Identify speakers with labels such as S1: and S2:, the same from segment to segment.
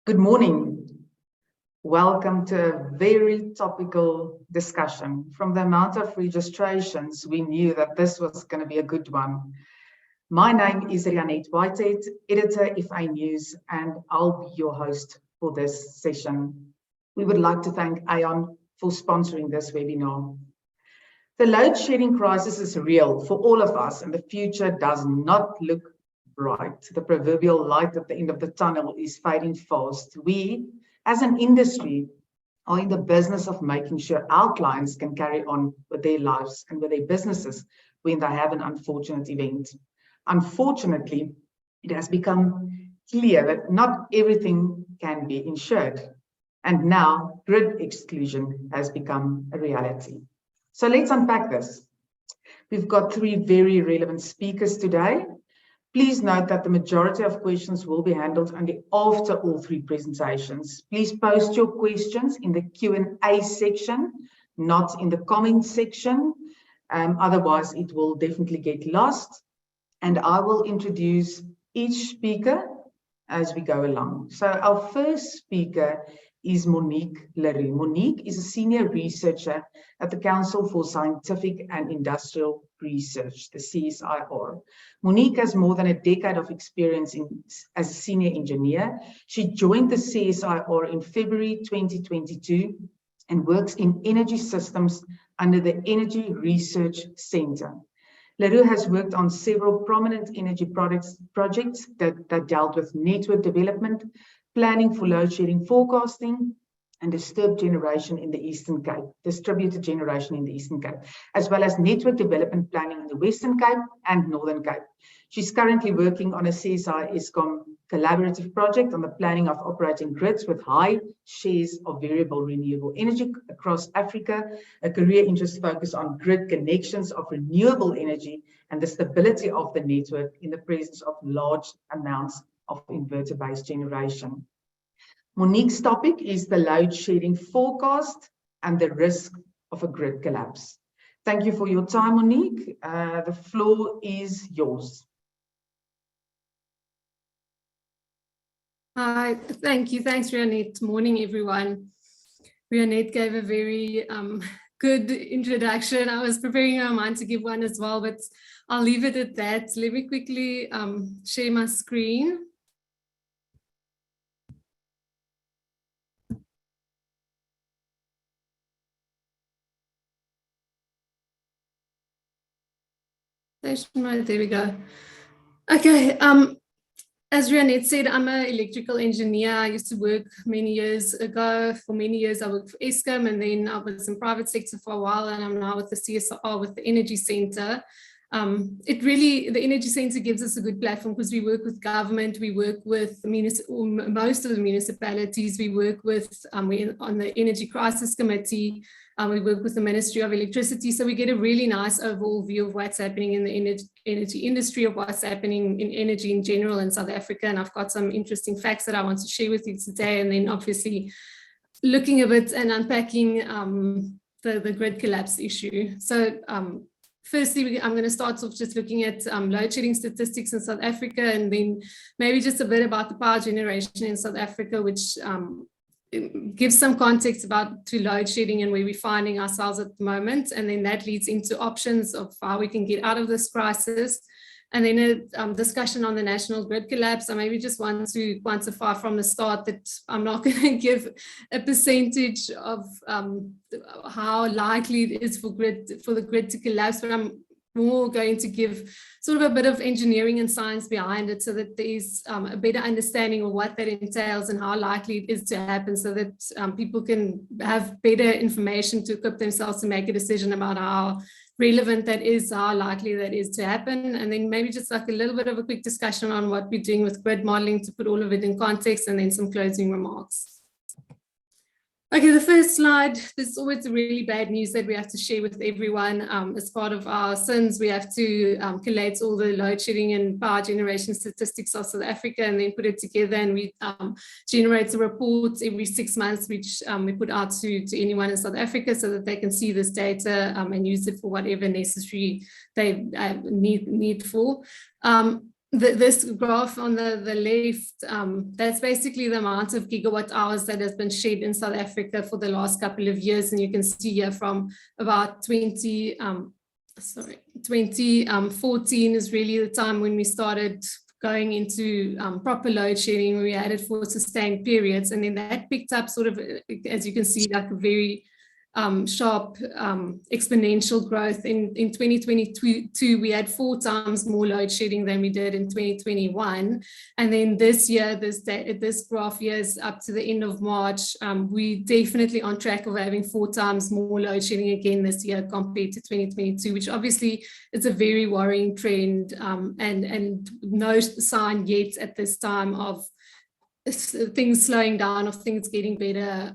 S1: Good morning. Welcome to a very topical discussion. From the amount of registrations, we knew that this was going to be a good one. My name is Rianette Whitehead, editor of FAnews, and I'll be your host for this session. We would like to thank Aon for sponsoring this webinar. The load shedding crisis is real for all of us, and the future does not look bright. The proverbial light at the end of the tunnel is fading fast. We, as an industry, are in the business of making sure our clients can carry on with their lives and with their businesses when they have an unfortunate event. Unfortunately, it has become clear that not everything can be insured. And now grid exclusion has become a reality. So let's unpack this. We've got three very relevant speakers today. Please note that the majority of questions will be handled only after all three presentations. Please post your questions in the Q&A section, not in the comment section. Otherwise, it will definitely get lost. And I will introduce each speaker as we go along. So our first speaker is Monique Leroux. Monique is a senior researcher at the Council for Scientific and Industrial Research, the CSIR. Monique has more than a decade of experience as a senior engineer. She joined the CSIR in February 2022 and works in energy systems under the Energy Research Center. Leroux has worked on several prominent energy projects that dealt with network development, planning for load shedding forecasting, and distributed generation in the Eastern Cape, as well as network development planning in the Western Cape and Northern Cape. She's currently working on a CSI-Eskom collaborative project on the planning of operating grids with high shares of variable renewable energy across Africa, a career interest focused on grid connections of renewable energy and the stability of the network in the presence of large amounts of inverter-based generation. Monique's topic is the load shedding forecast and the risk of a grid collapse. Thank you for your time, Monique. The floor is yours.
S2: Hi, thank you. Thanks, Rianette. Morning, everyone. Rianette gave a very good introduction. I was preparing my mind to give one as well, but I'll leave it at that. Let me quickly share my screen. There we go. Okay. As Rianette said, I'm an electrical engineer. I used to work many years ago. For many years, I worked for Eskom, and then I was in private sector for a while, and I'm now with the CSIR, with the Energy Center. The Energy Center gives us a good platform because we work with government, we work with most of the municipalities, we work with, we're on the Energy Crisis Committee, we work with the Ministry of Electricity, so we get a really nice overall view of what's happening in the energy industry, of what's happening in energy in general in South Africa, and I've got some interesting facts that I want to share with you today, and then obviously looking a bit and unpacking the grid collapse issue. So firstly, I'm going to start off just looking at load shedding statistics in South Africa, and then maybe just a bit about the power generation in South Africa, which gives some context to load shedding and where we're finding ourselves at the moment. And then that leads into options of how we can get out of this crisis. And then a discussion on the national grid collapse. I maybe just want to quantify from the start that I'm not going to give a percentage of how likely it is for the grid to collapse, but I'm more going to give sort of a bit of engineering and science behind it so that there's a better understanding of what that entails and how likely it is to happen, so that people can have better information to equip themselves to make a decision about how relevant that is, how likely that is to happen. And then maybe just like a little bit of a quick discussion on what we're doing with grid modeling to put all of it in context, and then some closing remarks. Okay, the first slide, there's always really bad news that we have to share with everyone. As part of our sins, we have to collate all the load shedding and power generation statistics of South Africa and then put it together, and we generate a report every 6 months, which we put out to anyone in South Africa so that they can see this data and use it for whatever necessary they need for. This graph on the left, that's basically the amount of gigawatt hours that has been shed in South Africa for the last couple of years. And you can see here from about 2014 is really the time when we started going into proper load shedding. We had it for sustained periods. And then that picked up sort of, as you can see, like a very sharp exponential growth. In 2022, we had 4 times more load shedding than we did in 2021. And then this year, this graph here is up to the end of March. We definitely on track of having 4 times more load shedding again this year compared to 2022, which obviously is a very worrying trend, and no sign yet at this time of things slowing down, of things getting better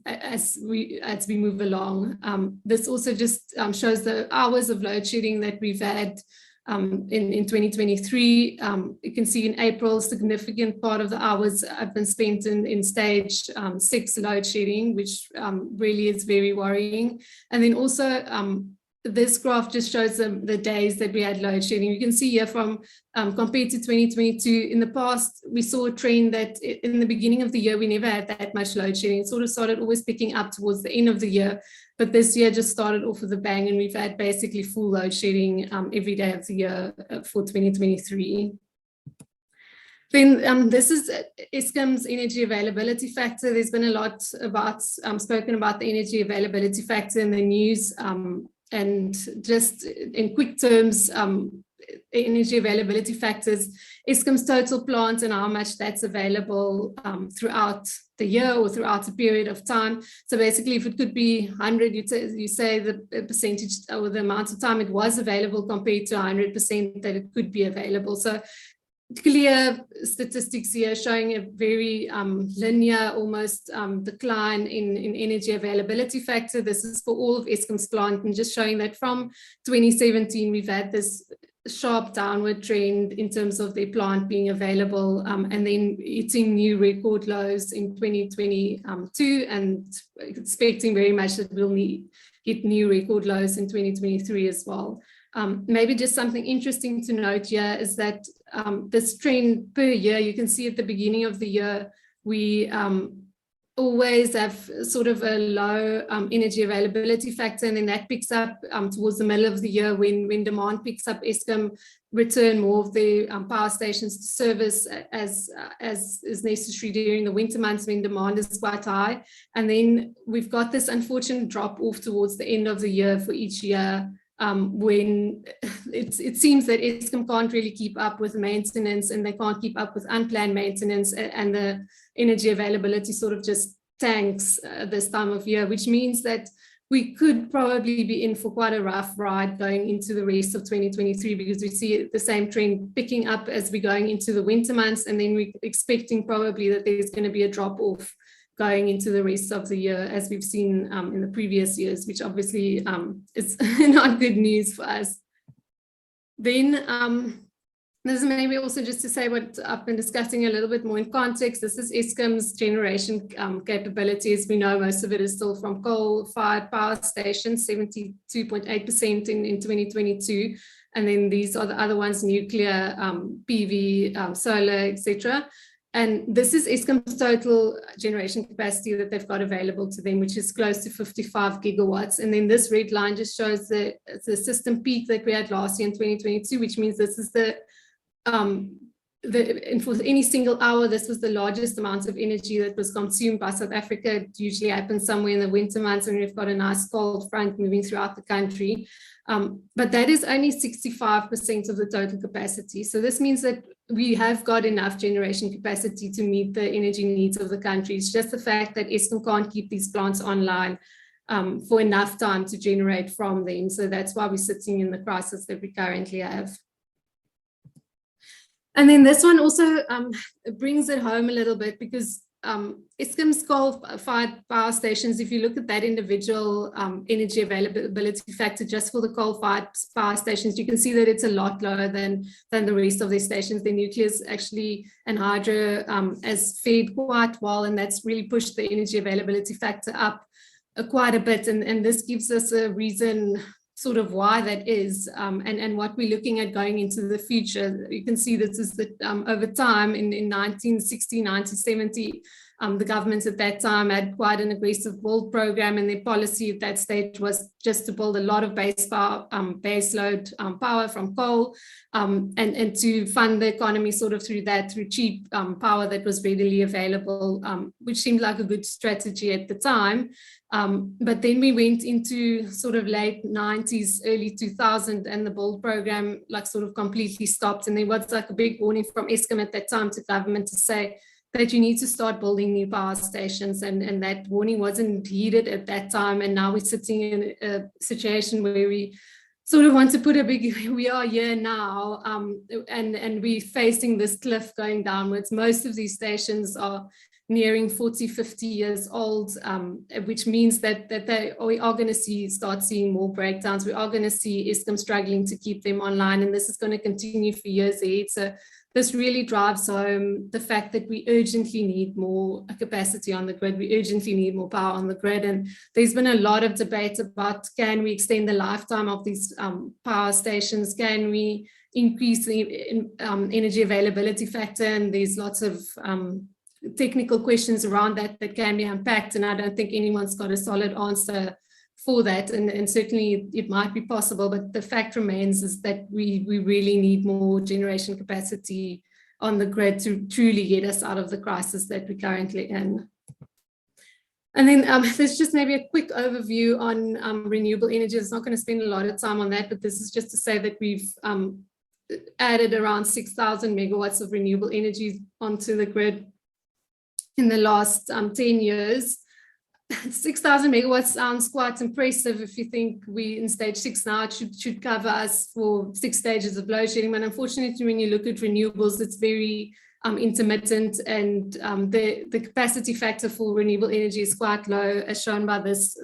S2: as we move along. This also just shows the hours of load shedding that we've had in 2023. You can see in April, a significant part of the hours have been spent in stage 6 load shedding, which really is very worrying. And then also this graph just shows the days that we had load shedding. You can see here from compared to 2022, in the past, we saw a trend that in the beginning of the year, we never had that much load shedding. It sort of started always picking up towards the end of the year, but this year just started off with a bang, and we've had basically full load shedding every day of the year for 2023. Then this is Eskom's energy availability factor. There's been a lot about spoken about the energy availability factor in the news. And just in quick terms, energy availability factors, Eskom's total plant and how much that's available throughout the year or throughout a period of time. So basically, if it could be 100, you say the percentage or the amount of time it was available compared to 100% that it could be available. So clear statistics here showing a very linear, almost decline in energy availability factor. This is for all of Eskom's plant, and just showing that from 2017, we've had this sharp downward trend in terms of their plant being available, and then hitting new record lows in 2022, and expecting very much that we'll hit new record lows in 2023 as well. Maybe just something interesting to note here is that this trend per year, you can see at the beginning of the year, we always have sort of a low energy availability factor, and then that picks up towards the middle of the year when demand picks up. Eskom return more of the power stations to service as is necessary during the winter months when demand is quite high. And then we've got this unfortunate drop off towards the end of the year for each year, when it seems that Eskom can't really keep up with maintenance, and they can't keep up with unplanned maintenance, and the energy availability sort of just tanks this time of year, which means that we could probably be in for quite a rough ride going into the rest of 2023, because we see the same trend picking up as we're going into the winter months, and then we're expecting probably that there's going to be a drop off going into the rest of the year, as we've seen in the previous years, which obviously is not good news for us. Then this is maybe also just to say what I've been discussing a little bit more in context. This is Eskom's generation capabilities. We know most of it is still from coal-fired power stations, 72.8% in 2022. And then these are the other ones, nuclear, PV, solar, etc. And this is Eskom's total generation capacity that they've got available to them, which is close to 55 gigawatts. And then this red line just shows the system peak that we had last year in 2022, which means this is and for any single hour, this was the largest amount of energy that was consumed by South Africa. It usually happens somewhere in the winter months when we've got a nice cold front moving throughout the country. But that is only 65% of the total capacity. So this means that we have got enough generation capacity to meet the energy needs of the country. It's just the fact that Eskom can't keep these plants online for enough time to generate from them. So that's why we're sitting in the crisis that we currently have. And then this one also brings it home a little bit, because Eskom's coal-fired power stations, if you look at that individual energy availability factor just for the coal-fired power stations, you can see that it's a lot lower than the rest of their stations. The nucleus actually and hydro has fared quite well, and that's really pushed the energy availability factor up quite a bit. And this gives us a reason sort of why that is, and what we're looking at going into the future. You can see this is that over time in 1960, 1970, the governments at that time had quite an aggressive build program, and their policy at that stage was just to build a lot of base load power from coal, and to fund the economy sort of through cheap power that was readily available, which seemed like a good strategy at the time. But then we went into sort of late 90s, early 2000, and the build program like sort of completely stopped. And there was like a big warning from Eskom at that time to government to say that you need to start building new power stations, and that warning wasn't heeded at that time. And now we're sitting in a situation where we sort of want to put we are here now, and we're facing this cliff going downwards. Most of these stations are nearing 40, 50 years old, which means that we are going to start seeing more breakdowns. We are going to see Eskom struggling to keep them online, and this is going to continue for years ahead. So this really drives home the fact that we urgently need more capacity on the grid. We urgently need more power on the grid. And there's been a lot of debate about, can we extend the lifetime of these power stations? Can we increase the energy availability factor? And there's lots of technical questions around that can be unpacked. And I don't think anyone's got a solid answer for that, and certainly it might be possible, but the fact remains is that we really need more generation capacity on the grid to truly get us out of the crisis that we're currently in. And then there's just maybe a quick overview on renewable energy. I'm not going to spend a lot of time on that, but this is just to say that we've added around 6,000 megawatts of renewable energy onto the grid in the last 10 years. 6,000 megawatts sounds quite impressive if you think we're in stage 6 now. It should cover us for 6 stages of load shedding. But unfortunately, when you look at renewables, it's very intermittent, and the capacity factor for renewable energy is quite low, as shown by this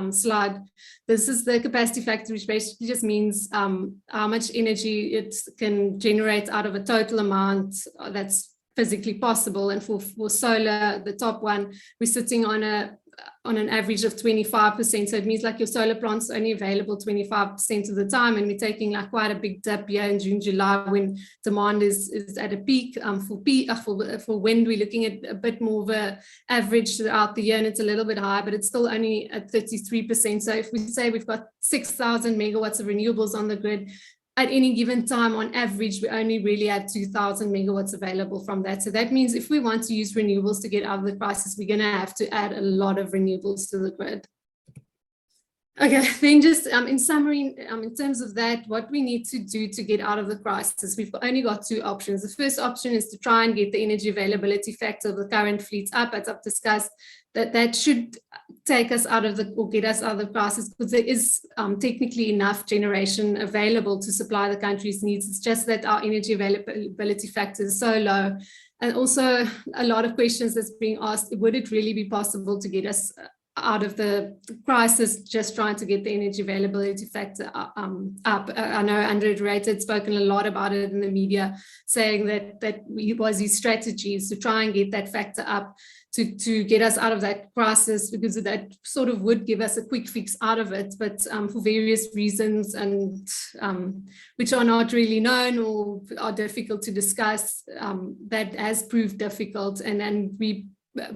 S2: slide. This is the capacity factor, which basically just means how much energy it can generate out of a total amount that's physically possible. And for solar, the top one, we're sitting on an average of 25%. So it means like your solar plant's only available 25% of the time, and we're taking like quite a big dip here in June, July, when demand is at a peak. For wind, we're looking at a bit more of an average throughout the year, and it's a little bit higher, but it's still only at 33%. So if we say we've got 6,000 megawatts of renewables on the grid, at any given time, on average, we only really have 2,000 megawatts available from that. So that means if we want to use renewables to get out of the crisis, we're going to have to add a lot of renewables to the grid. Okay, then just in summary, in terms of that, what we need to do to get out of the crisis, we've only got 2 options. The first option is to try and get the energy availability factor of the current fleets up, as I've discussed. That should take us out of or get us out of the crisis, because there is technically enough generation available to supply the country's needs. It's just that our energy availability factor is so low. And also a lot of questions that's being asked, would it really be possible to get us out of the crisis just trying to get the energy availability factor up? I know Andre had spoken a lot about it in the media, saying that it was his strategies to try and get that factor up to get us out of that crisis, because that sort of would give us a quick fix out of it. But for various reasons, and which are not really known or are difficult to discuss, that has proved difficult. And we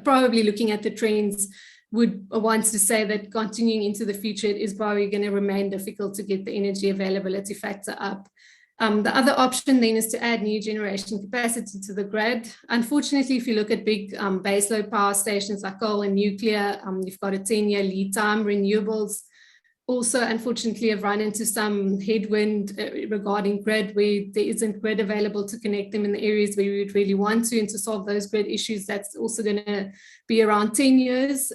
S2: probably, looking at the trends, would want to say that continuing into the future, it is probably going to remain difficult to get the energy availability factor up. The other option then is to add new generation capacity to the grid. Unfortunately, if you look at big baseload power stations like coal and nuclear, you've got a 10-year lead time. Renewables also, unfortunately, have run into some headwind regarding grid, where there isn't grid available to connect them in the areas where we would really want to. And to solve those grid issues, that's also going to be around 10 years.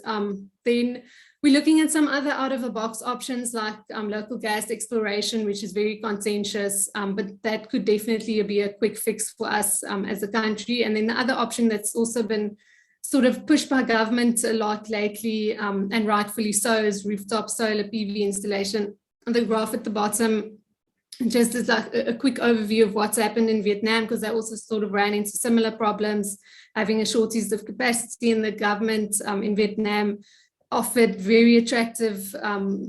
S2: Then we're looking at some other out-of-the-box options like local gas exploration, which is very contentious, but that could definitely be a quick fix for us as a country. And then the other option that's also been sort of pushed by government a lot lately, and rightfully so, is rooftop solar PV installation. And the graph at the bottom just is like a quick overview of what's happened in Vietnam, because they also sort of ran into similar problems, having a shortage of capacity, in the government in Vietnam offered very attractive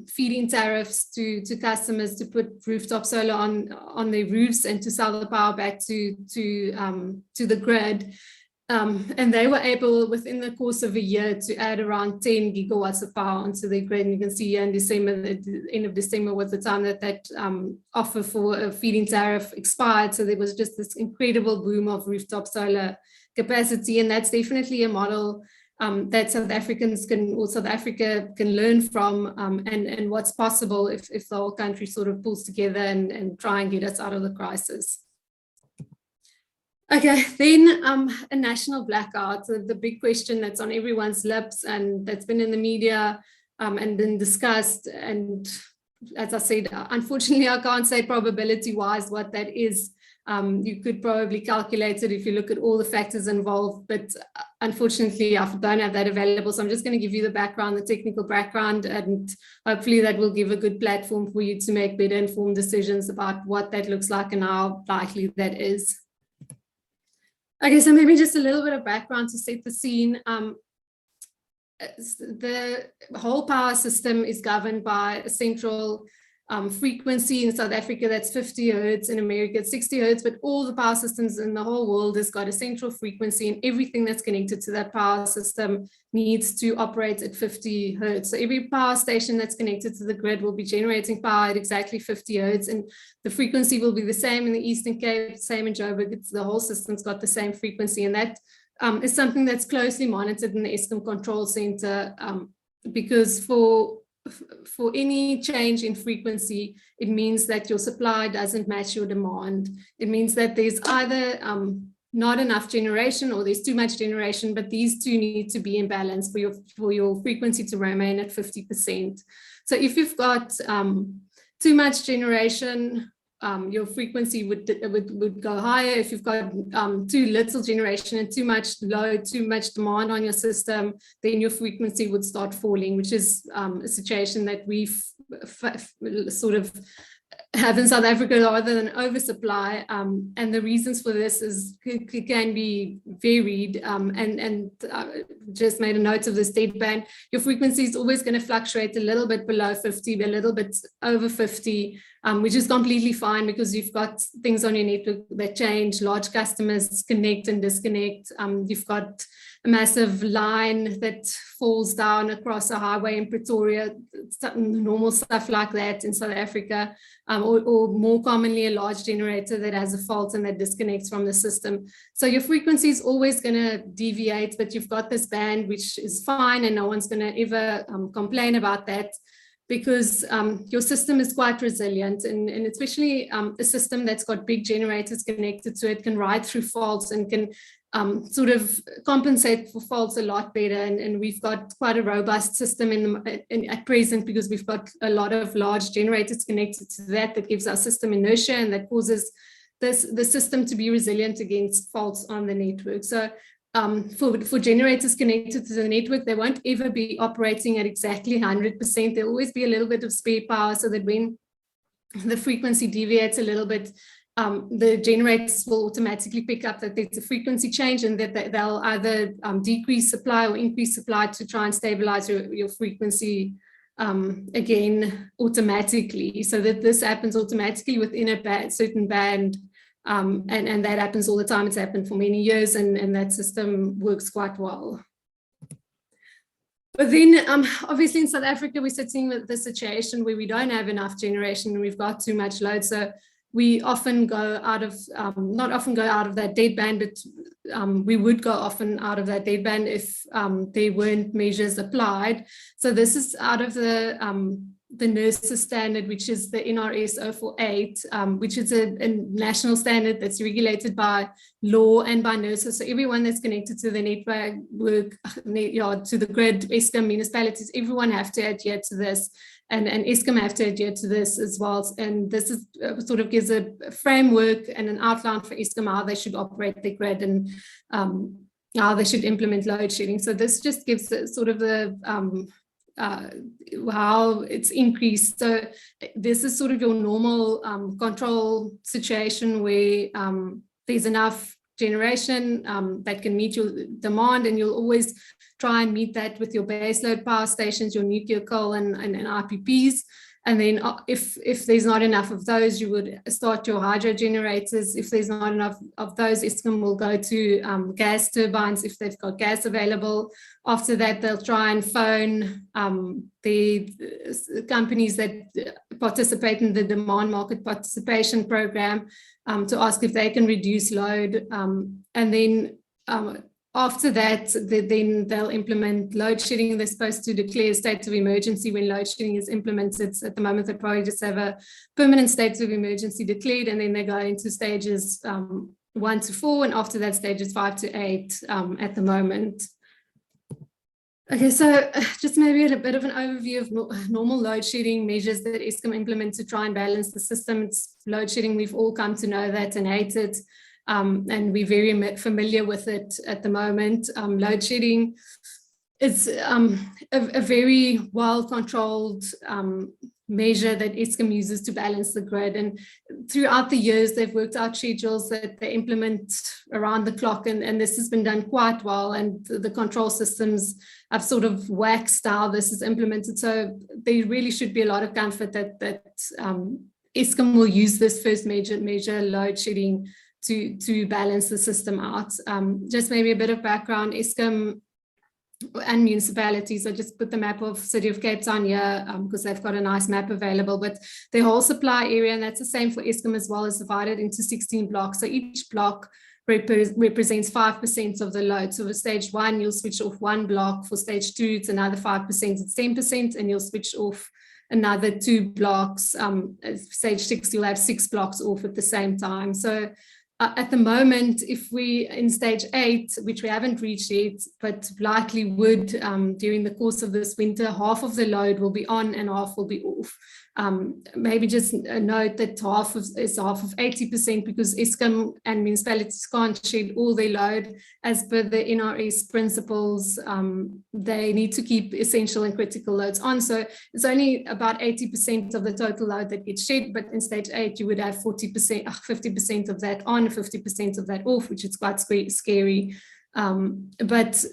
S2: feed-in tariffs to customers to put rooftop solar on their roofs and to sell the power back to the grid. And they were able, within the course of a year, to add around 10 gigawatts of power onto their grid. And you can see here in December, the end of December was the time that offer for a feed-in tariff expired. So there was just this incredible boom of rooftop solar capacity. And that's definitely a model that South Africans South Africa can learn from, and what's possible if the whole country sort of pulls together and try and get us out of the crisis. Okay, then a national blackout, the big question that's on everyone's lips and that's been in the media and been discussed. And as I said, unfortunately, I can't say probability-wise what that is. You could probably calculate it if you look at all the factors involved, but unfortunately, I don't have that available. So I'm just going to give you the background, the technical background, and hopefully that will give a good platform for you to make better informed decisions about what that looks like and how likely that is. Okay, so maybe just a little bit of background to set the scene. The whole power system is governed by a central frequency. In South Africa, that's 50 hertz. In America, it's 60 hertz, but all the power systems in the whole world has got a central frequency, and everything that's connected to that power system needs to operate at 50 hertz. So every power station that's connected to the grid will be generating power at exactly 50 hertz, and the frequency will be the same in the Eastern Cape, same in Joburg. The whole system's got the same frequency, and that is something that's closely monitored in the Eskom Control Center, because for any change in frequency, it means that your supply doesn't match your demand. It means that there's either not enough generation or there's too much generation, but these two need to be in balance for your frequency to remain at 50%. So if you've got too much generation, your frequency would go higher. If you've got too little generation and too much load, too much demand on your system, then your frequency would start falling, which is a situation that we've sort of have in South Africa rather than oversupply. And the reasons for this can be varied, and just made a note of this deadband. Your frequency is always going to fluctuate a little bit below 50, a little bit over 50, which is completely fine because you've got things on your network that change. Large customers connect and disconnect. You've got a massive line that falls down across a highway in Pretoria, normal stuff like that in South Africa, or more commonly a large generator that has a fault and that disconnects from the system. So your frequency is always going to deviate, but you've got this band, which is fine, and no one's going to ever complain about that, because your system is quite resilient, and especially a system that's got big generators connected to it can ride through faults and can sort of compensate for faults a lot better. And we've got quite a robust system at present, because we've got a lot of large generators connected to that gives our system inertia, and that causes the system to be resilient against faults on the network. So for generators connected to the network, they won't ever be operating at exactly 100%. There'll always be a little bit of spare power, so that when the frequency deviates a little bit, the generators will automatically pick up that there's a frequency change, and that they'll either decrease supply or increase supply to try and stabilize your frequency again automatically, so that this happens automatically within a certain band. And that happens all the time. It's happened for many years, and that system works quite well. But then obviously in South Africa, we're sitting with the situation where we don't have enough generation and we've got too much load. So we often go out of, not often go out of that deadband, but we would go often out of that deadband if there weren't measures applied. So this is out of the NERSA standard, which is the NRS 048, which is a national standard that's regulated by law and by NERSA. So everyone that's connected to the network, to the grid, Eskom, municipalities, everyone have to adhere to this. And Eskom have to adhere to this as well. And this is sort of gives a framework and an outline for Eskom how they should operate their grid and how they should implement load shedding. So this just gives sort of the how it's increased. So this is sort of your normal control situation where there's enough generation that can meet your demand, and you'll always try and meet that with your baseload power stations, your nuclear coal and IPPs. And then if there's not enough of those, you would start your hydro generators. If there's not enough of those, Eskom will go to gas turbines if they've got gas available. After that, they'll try and phone the companies that participate in the demand market participation program to ask if they can reduce load. And then after that, then they'll implement load shedding. They're supposed to declare a state of emergency when load shedding is implemented. At the moment, they probably just have a permanent state of emergency declared, and then they go into stages 1 to 4, and after that, stages 5 to 8 at the moment. Okay, so just maybe a bit of an overview of normal load shedding measures that Eskom implement to try and balance the system. It's load shedding, we've all come to know that and hate it. And we're very familiar with it at the moment. Load shedding is a very well-controlled measure that Eskom uses to balance the grid. And throughout the years, they've worked out schedules that they implement around the clock, and this has been done quite well. And the control systems have sort of waxed how this is implemented. So there really should be a lot of comfort that Eskom will use this first measure load shedding to balance the system out. Just maybe a bit of background, Eskom and municipalities, I just put the map of City of Cape Town here because they've got a nice map available, but the whole supply area, and that's the same for Eskom as well, is divided into 16 blocks. So each block represents 5% of the load. So for stage 1, you'll switch off 1 block. For stage 2, it's another 5%, it's 10%, and you'll switch off another 2 blocks. Stage 6, you'll have 6 blocks off at the same time. So at the moment, if we in stage 8, which we haven't reached yet, but likely would during the course of this winter, half of the load will be on and half will be off. Maybe just a note that half is half of 80%, because Eskom and municipalities can't shed all their load as per the NRS principles. They need to keep essential and critical loads on. So it's only about 80% of the total load that gets shed, but in stage 8, you would have 40%, 50% of that on, 50% of that off, which is quite scary. But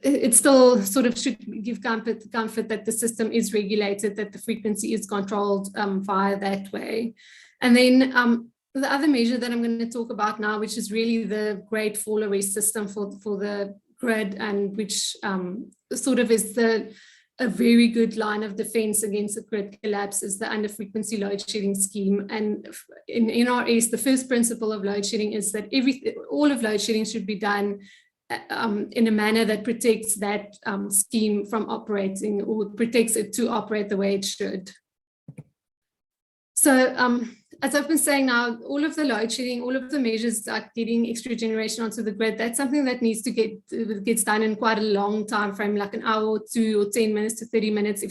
S2: it still sort of should give comfort that the system is regulated, that the frequency is controlled via that way. And then the other measure that I'm going to talk about now, which is really the great fall arrest system for the grid, and which sort of is a very good line of defense against a grid collapse, is the under frequency load shedding scheme. And in NRS, the first principle of load shedding is that all of load shedding should be done in a manner that protects that scheme from operating, or protects it to operate the way it should. So as I've been saying now, all of the load shedding, all of the measures like getting extra generation onto the grid, that's something that needs to gets done in quite a long time frame, like an hour or 2 or 10 minutes to 30 minutes.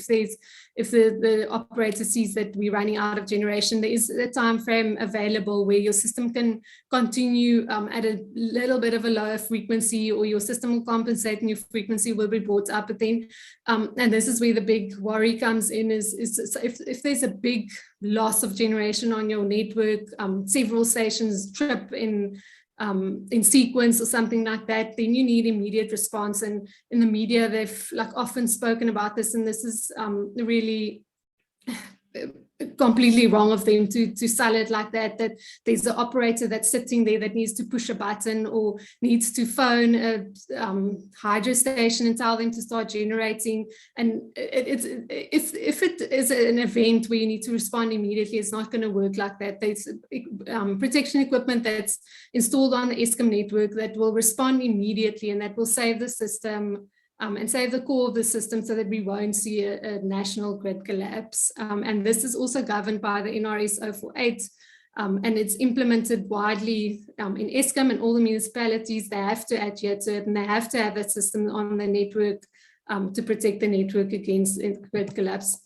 S2: If the operator sees that we're running out of generation, there is a time frame available where your system can continue at a little bit of a lower frequency, or your system will compensate and your frequency will be brought up. But then, and this is where the big worry comes in, is if there's a big loss of generation on your network, several stations trip in sequence or something like that, then you need immediate response. And in the media, they've often spoken about this, and this is really completely wrong of them to sell it like that there's the operator that's sitting there that needs to push a button or needs to phone a hydro station and tell them to start generating. And if it is an event where you need to respond immediately, it's not going to work like that. There's protection equipment that's installed on the Eskom network that will respond immediately, and that will save the system and save the core of the system, so that we won't see a national grid collapse. And this is also governed by the NRS 048, and it's implemented widely in Eskom, and all the municipalities, they have to adhere to it, and they have to have that system on the network to protect the network against grid collapse.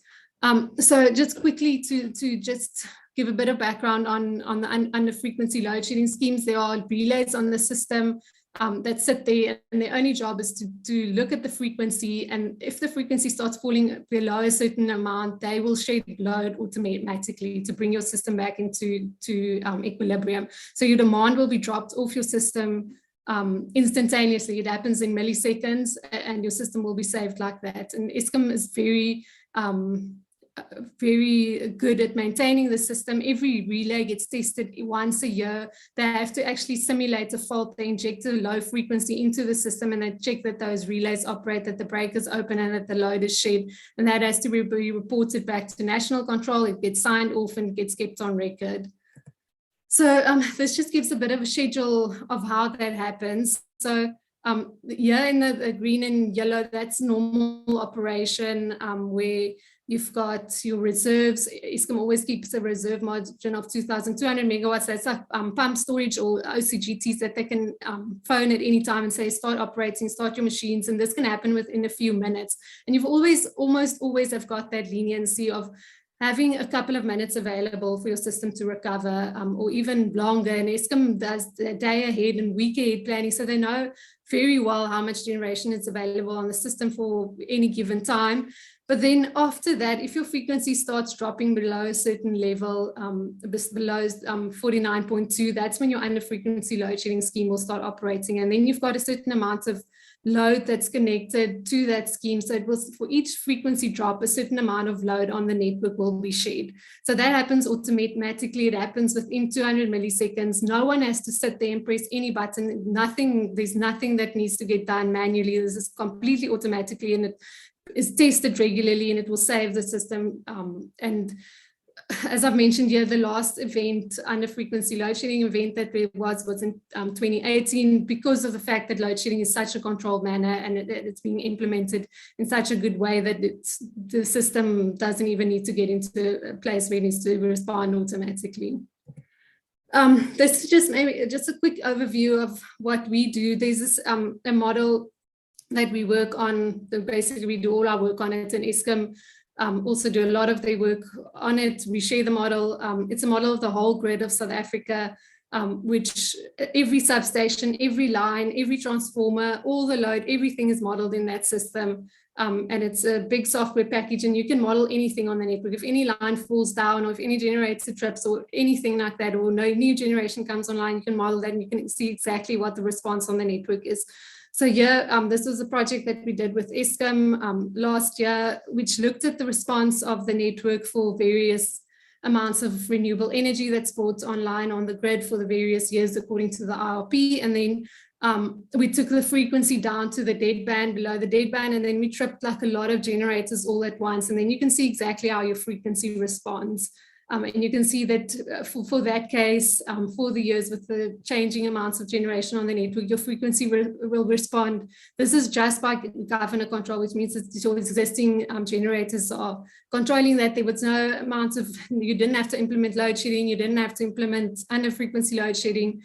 S2: So just quickly to just give a bit of background on the under frequency load shedding schemes, there are relays on the system that sit there, and their only job is to look at the frequency, and if the frequency starts falling below a certain amount, they will shed load automatically to bring your system back into equilibrium. So your demand will be dropped off your system instantaneously. It happens in milliseconds, and your system will be saved like that. And Eskom is very good at maintaining the system. Every relay gets tested once a year. They have to actually simulate a fault. They inject a low frequency into the system, and they check that those relays operate, that the break is open, and that the load is shed. And that has to be reported back to national control. It gets signed off and gets kept on record. So this just gives a bit of a schedule of how that happens. So here in the green and yellow, that's normal operation where you've got your reserves. Eskom always keeps a reserve margin of 2,200 megawatts. That's like pump storage or OCGTs that they can phone at any time and say, start operating, start your machines. And this can happen within a few minutes. And you've almost always have got that leniency of having a couple of minutes available for your system to recover, or even longer. And Eskom does the day ahead and week ahead planning, so they know very well how much generation is available on the system for any given time. But then after that, if your frequency starts dropping below a certain level, below 49.2, that's when your under frequency load shedding scheme will start operating. And then you've got a certain amount of load that's connected to that scheme. So it was for each frequency drop, a certain amount of load on the network will be shed. So that happens automatically. It happens within 200 milliseconds. No one has to sit there and press any button. There's nothing that needs to get done manually. This is completely automatically, and it is tested regularly, and it will save the system. And as I've mentioned here, the last event, under frequency load shedding event that there was in 2018, because of the fact that load shedding is such a controlled manner, and it's being implemented in such a good way that the system doesn't even need to get into a place where it needs to respond automatically. This is just a quick overview of what we do. There's this a model that we work on. Basically, we do all our work on it, and Eskom also do a lot of their work on it. We share the model. It's a model of the whole grid of South Africa, which every substation, every line, every transformer, all the load, everything is modeled in that system. And it's a big software package, and you can model anything on the network. If any line falls down, or if any generator trips, or anything like that, or no new generation comes online, you can model that, and you can see exactly what the response on the network is. So here, this was a project that we did with Eskom last year, which looked at the response of the network for various amounts of renewable energy that's brought online on the grid for the various years according to the IRP. And then we took the frequency down to the deadband, below the deadband, and then we tripped like a lot of generators all at once. And then you can see exactly how your frequency responds. And you can see that for that case, for the years with the changing amounts of generation on the network, your frequency will respond. This is just by governor control, which means that your existing generators are controlling that. There was no amount of, you didn't have to implement load shedding, you didn't have to implement under frequency load shedding.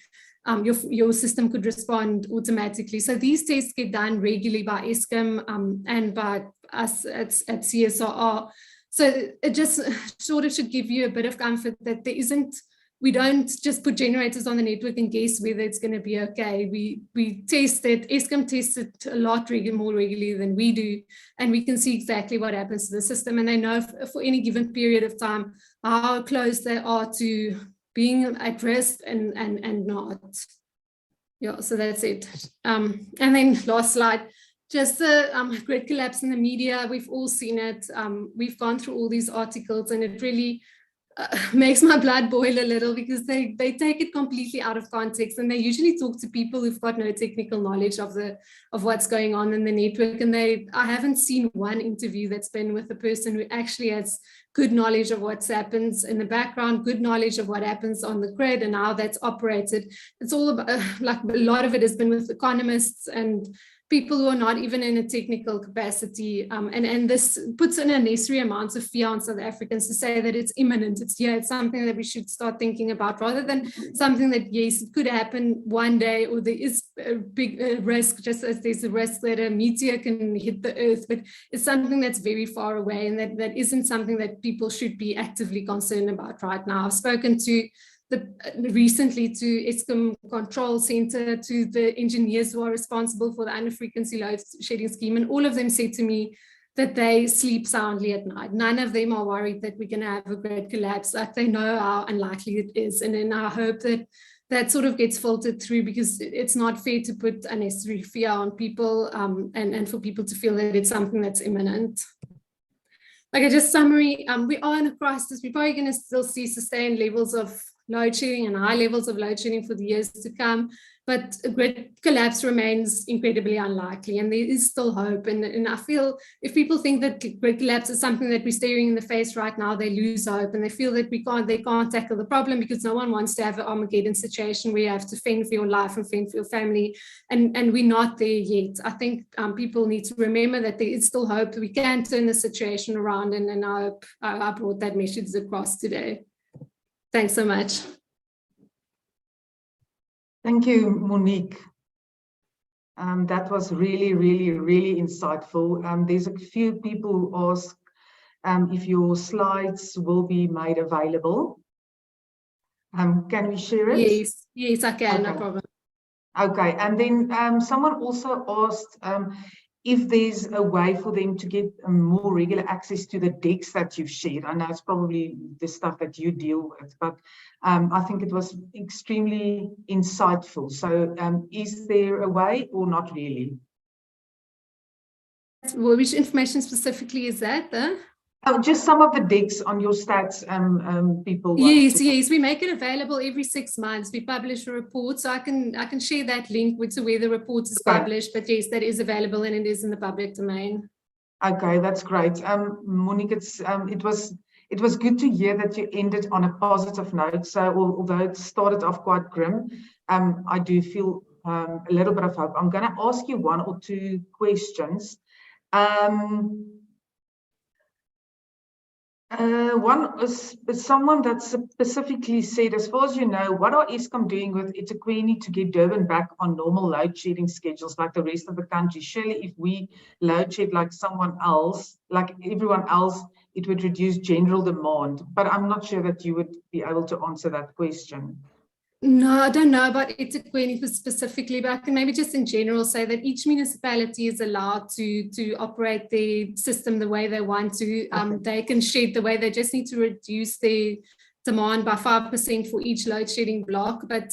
S2: Your system could respond automatically. So these tests get done regularly by Eskom and by us at CSRR. So it just sort of should give you a bit of comfort that we don't just put generators on the network and guess whether it's going to be okay. We test it. Eskom tests it a lot more regularly than we do, and we can see exactly what happens to the system. And they know for any given period of time how close they are to being at risk and not. Yeah, so that's it. And then last slide. Just the grid collapse in the media, we've all seen it. We've gone through all these articles, and it really makes my blood boil a little, because they take it completely out of context, and they usually talk to people who've got no technical knowledge of what's going on in the network. And I haven't seen one interview that's been with a person who actually has good knowledge of what happens in the background, good knowledge of what happens on the grid and how that's operated. It's all about, like a lot of it has been with economists and people who are not even in a technical capacity. And this puts in unnecessary amounts of fear on South Africans to say that it's imminent. It's something that we should start thinking about, rather than something that, yes, it could happen one day, or there is a big risk, just as there's a risk that a meteor can hit the earth, but it's something that's very far away, and that isn't something that people should be actively concerned about right now. I've spoken to recently to Eskom Control Center, to the engineers who are responsible for the under-frequency load shedding scheme, and all of them said to me that they sleep soundly at night. None of them are worried that we're going to have a grid collapse. Like, they know how unlikely it is. And then I hope that that sort of gets filtered through, because it's not fair to put unnecessary fear on people, and for people to feel that it's something that's imminent. Okay, just summary, we are in a crisis. We're probably going to still see sustained levels of load shedding and high levels of load shedding for the years to come, but a grid collapse remains incredibly unlikely, and there is still hope. And I feel if people think that grid collapse is something that we're staring in the face right now, they lose hope, and they feel that they can't tackle the problem, because no one wants to have an Armageddon situation where you have to fend for your life and fend for your family, and we're not there yet. I think people need to remember that there is still hope. We can turn the situation around, and I hope I brought that message across today. Thanks so much.
S1: Thank you, Monique. That was really, really, really insightful. There's a few people who ask if your slides will be made available. Can we share it?
S2: Yes, I can,
S1: okay.
S2: No problem.
S1: Okay, and then someone also asked if there's a way for them to get more regular access to the decks that you've shared. I know it's probably the stuff that you deal with, but I think it was extremely insightful. So is there a way or not really?
S2: Well, which information specifically is that?
S1: Oh, just some of the decks on your stats, people.
S2: Yes, we make it available every 6 months. We publish a report, so I can share that link to where the report is published. But yes, that is available, and it is in the public domain.
S1: Okay, that's great. Monique, it was good to hear that you ended on a positive note. So although it started off quite grim, I do feel a little bit of hope. I'm going to ask you 1 or 2 questions. One is someone that specifically said, as far as you know, what are Eskom doing with eThekwini to get Durban back on normal load shedding schedules like the rest of the country? Surely if we load shed like someone else, like everyone else, it would reduce general demand. But I'm not sure that you would be able to answer that question.
S2: No, I don't know about eThekwini specifically, but I can maybe just in general say that each municipality is allowed to operate their system the way they want to. They can shed the way they just need to reduce their demand by 5% for each load shedding block. But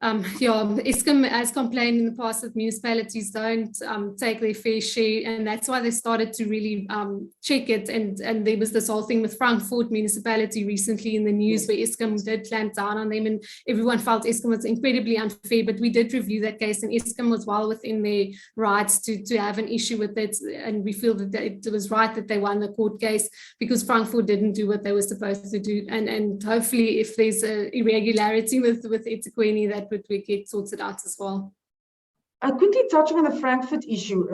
S2: Eskom has complained in the past that municipalities don't take their fair share, and that's why they started to really check it. And there was this whole thing with Frankfurt municipality recently in the news where Eskom did clamp down on them, and everyone felt Eskom was incredibly unfair. But we did review that case, and Eskom was well within their rights to have an issue with it, and we feel that it was right that they won the court case because Frankfurt didn't do what they were supposed to do. And hopefully, if there's an irregularity with eThekwini, that we get sorted out as well.
S1: Quickly touching on the Frankfurt issue,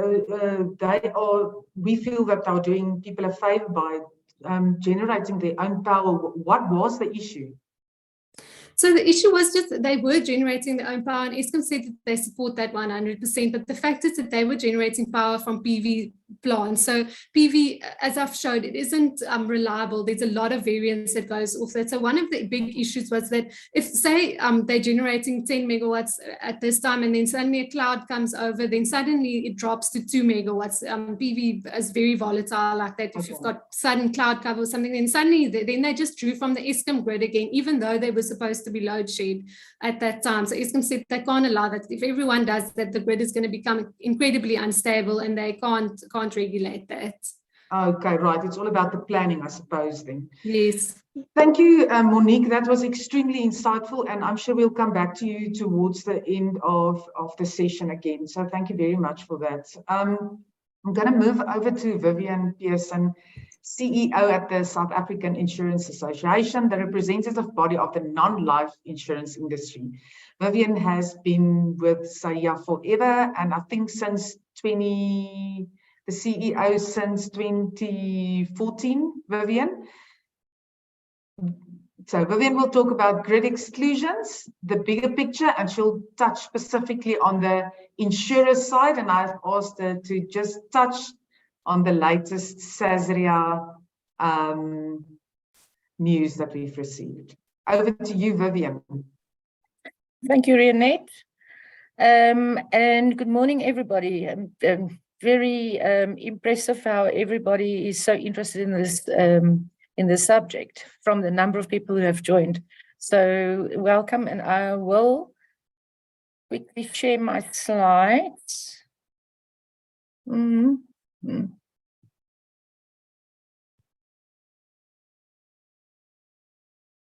S1: we feel that they're doing people a favor by generating their own power. What was the issue?
S2: So the issue was just that they were generating their own power, and Eskom said that they support that 100%. But the fact is that they were generating power from PV plants. So PV, as I've showed, it isn't reliable. There's a lot of variance that goes off that. So one of the big issues was that if, say, they're generating 10 megawatts at this time, and then suddenly a cloud comes over, then suddenly it drops to 2 megawatts. PV is very volatile like that. If you've got sudden cloud cover or something, then suddenly they just drew from the Eskom grid again, even though they were supposed to be load shed at that time. So Eskom said they can't allow that. If everyone does that, the grid is going to become incredibly unstable, and they can't regulate that.
S1: Okay, right. It's all about the planning, I suppose, then.
S2: Yes.
S1: Thank you, Monique. That was extremely insightful, and I'm sure we'll come back to you towards the end of the session again. So thank you very much for that. I'm going to move over to Vivian Pearson, CEO at the South African Insurance Association, the representative body of the non-life insurance industry. Vivian has been with SAIA forever, and I think since the CEO since 2014, Vivian. So Vivian will talk about grid exclusions, the bigger picture, and she'll touch specifically on the insurer side. And I've asked her to just touch on the latest SASRIA news that we've received. Over to you, Vivian.
S3: Thank you, Renate. And good morning, everybody. I'm very impressive how everybody is so interested in this subject from the number of people who have joined. So welcome, and I will quickly share my slides.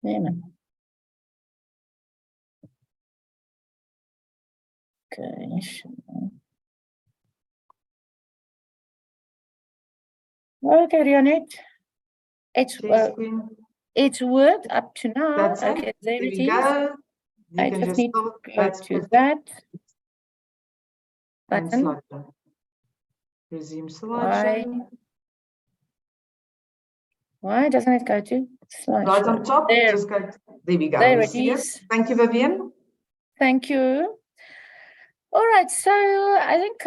S3: Yeah. Okay. Okay, Rionette. It's worked up to now.
S1: That's
S3: okay,
S1: it.
S3: there it
S1: we
S3: is.
S1: Go.
S3: I just need to go to that button.
S1: Resume slideshow.
S3: Why doesn't it go to slideshow?
S1: Right on top.
S3: There,
S1: just go. There we go.
S3: There it is.
S1: Thank you, Vivian.
S3: Thank you. All right, so I think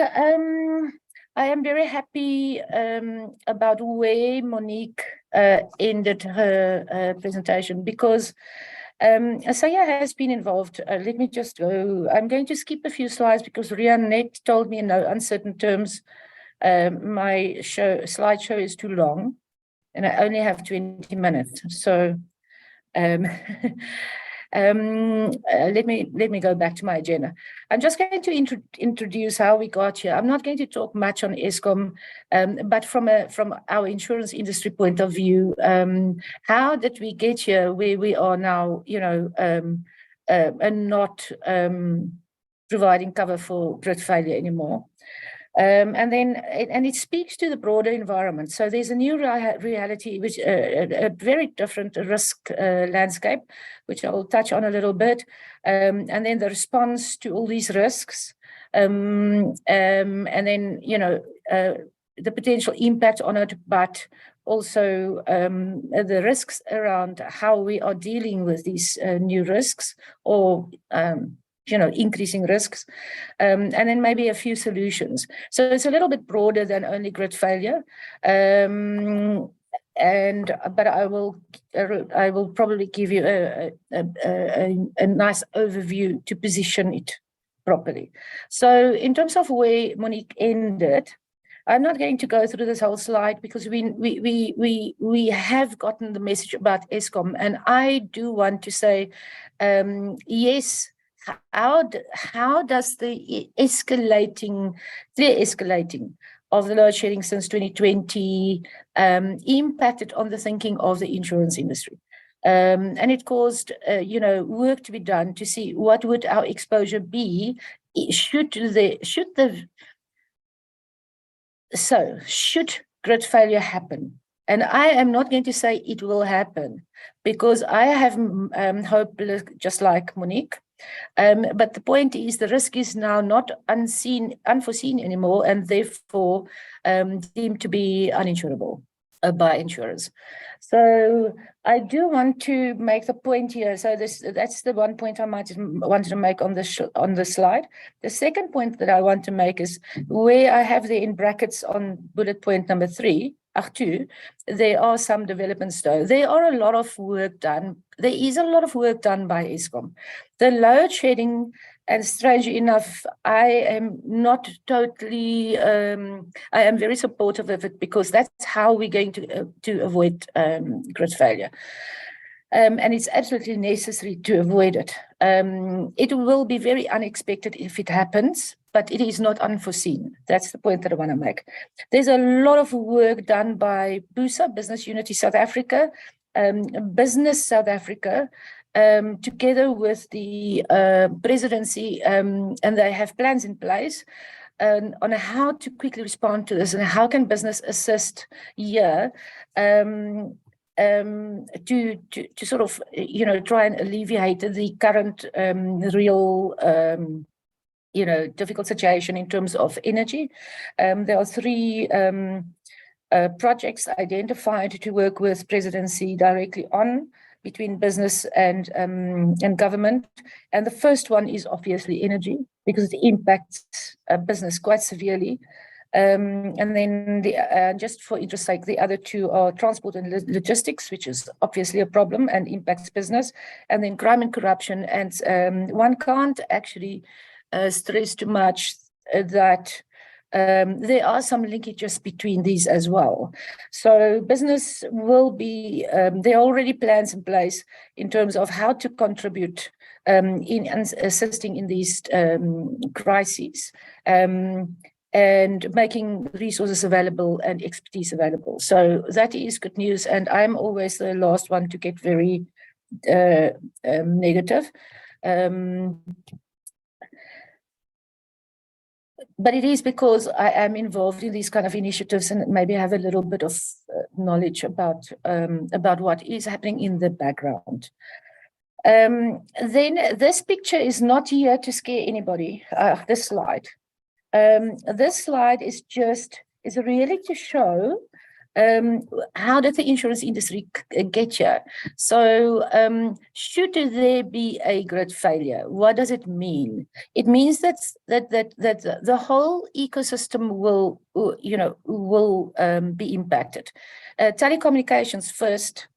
S3: I am very happy about where Monique ended her presentation, because Saya has been involved. Let me just go. I'm going to skip a few slides because Rionette told me in no uncertain terms my slideshow is too long and I only have 20 minutes. So let me go back to my agenda. I'm just going to introduce how we got here. I'm not going to talk much on Eskom, but from our insurance industry point of view, how did we get here where we are now, and not providing cover for grid failure anymore. And it speaks to the broader environment. So there's a new reality, which a very different risk landscape, which I will touch on a little bit. And then the response to all these risks, and then the potential impact on it, but also the risks around how we are dealing with these new risks, or increasing risks, and then maybe a few solutions. So it's a little bit broader than only grid failure. But I will probably give you a nice overview to position it properly. So in terms of where Monique ended, I'm not going to go through this whole slide because we have gotten the message about Eskom, and I do want to say, yes. How does the clear escalating of the load shedding since 2020 impacted on the thinking of the insurance industry? And it caused, work to be done to see what would our exposure be should grid failure happen. And I am not going to say it will happen, because I have hope, just like Monique. But the point is, the risk is now not unforeseen anymore, and therefore deemed to be uninsurable by insurers. So I do want to make the point here. So that's the one point I wanted to make on the slide. The second point that I want to make is where I have there in brackets on bullet point number 3. There are some developments though. There are a lot of work done. There is a lot of work done by Eskom. The load shedding, and strangely enough, I am not totally, I am very supportive of it, because that's how we're going to avoid grid failure. And it's absolutely necessary to avoid it. It will be very unexpected if it happens, but it is not unforeseen. That's the point that I want to make. There's a lot of work done by BUSA, Business Unity South Africa, Business South Africa, together with the presidency, and they have plans in place on how to quickly respond to this, and how can business assist here to sort of try and alleviate the current real difficult situation in terms of energy. There are 3 projects identified to work with presidency directly on, between business and government. And the first one is obviously energy, because it impacts business quite severely. And then just for interest sake, the other two are transport and logistics, which is obviously a problem and impacts business, and then crime and corruption. And one can't actually stress too much that there are some linkages between these as well. So business will be, there are already plans in place in terms of how to contribute in assisting in these crises. And making resources available and expertise available. So that is good news. And I'm always the last one to get very negative. But it is because I am involved in these kind of initiatives and maybe have a little bit of knowledge about what is happening in the background. Then this picture is not here to scare anybody, this slide. This slide is really to show how did the insurance industry get here. So should there be a grid failure, what does it mean? It means that the whole ecosystem will be impacted. Telecommunications first,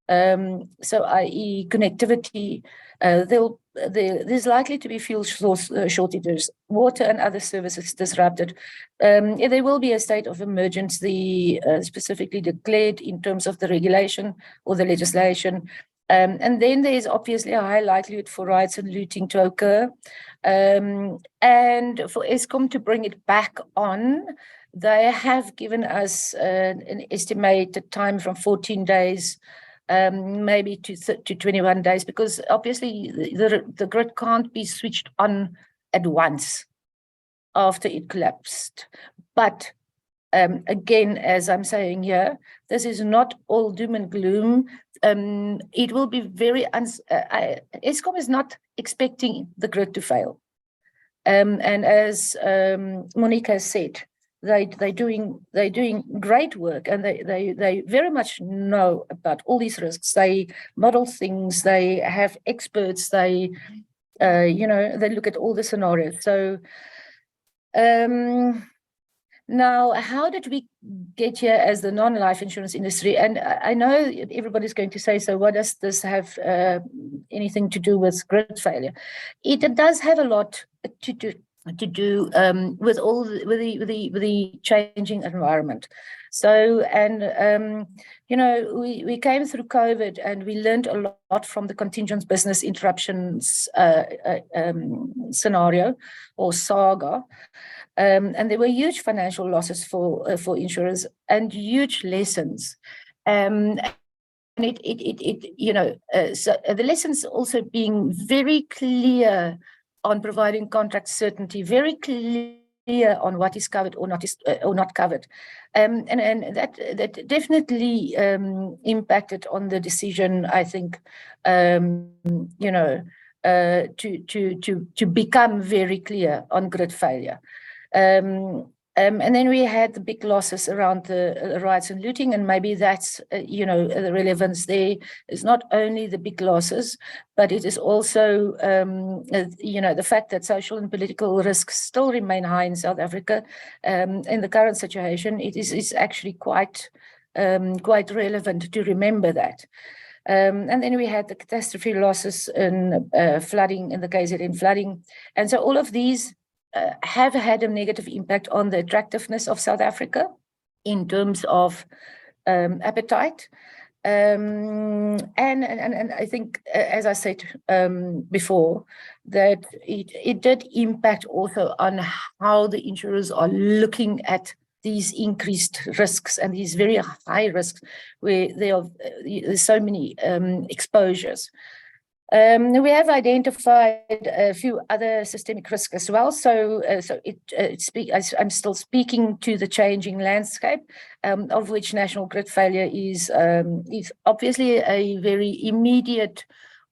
S3: so i.e. connectivity, there's likely to be fuel shortages, water and other services disrupted. There will be a state of emergency specifically declared in terms of the regulation or the legislation. And then there's obviously a high likelihood for riots and looting to occur. And for Eskom to bring it back on, they have given us an estimated time from 14 days maybe to 21 days, because obviously the grid can't be switched on at once after it collapsed. But again, as I'm saying here, this is not all doom and gloom. It will be very, Eskom is not expecting the grid to fail. And as Monique has said, they're doing great work, and they very much know about all these risks. They model things. They have experts. They they look at all the scenarios. So now, how did we get here as the non-life insurance industry? And I know everybody's going to say, so what does this have anything to do with grid failure? It does have a lot to do with all the changing environment. So, and we came through COVID, and we learned a lot from the contingent business interruptions scenario or saga. And there were huge financial losses for insurers and huge lessons. And so the lessons also being very clear on providing contract certainty, very clear on what is covered or not covered, and that definitely impacted on the decision, I think, to become very clear on grid failure. And then we had the big losses around the riots and looting, and maybe that's, the relevance there is not only the big losses, but it is also, the fact that social and political risks still remain high in South Africa. In the current situation, it's actually quite relevant to remember that. And then we had the catastrophe losses in flooding, in the KZN flooding. And so all of these have had a negative impact on the attractiveness of South Africa in terms of appetite. And I think, as I said before, that it did impact also on how the insurers are looking at these increased risks and these very high risks where there's so many exposures. We have identified a few other systemic risks as well. So I'm still speaking to the changing landscape, of which national grid failure is obviously a very immediate,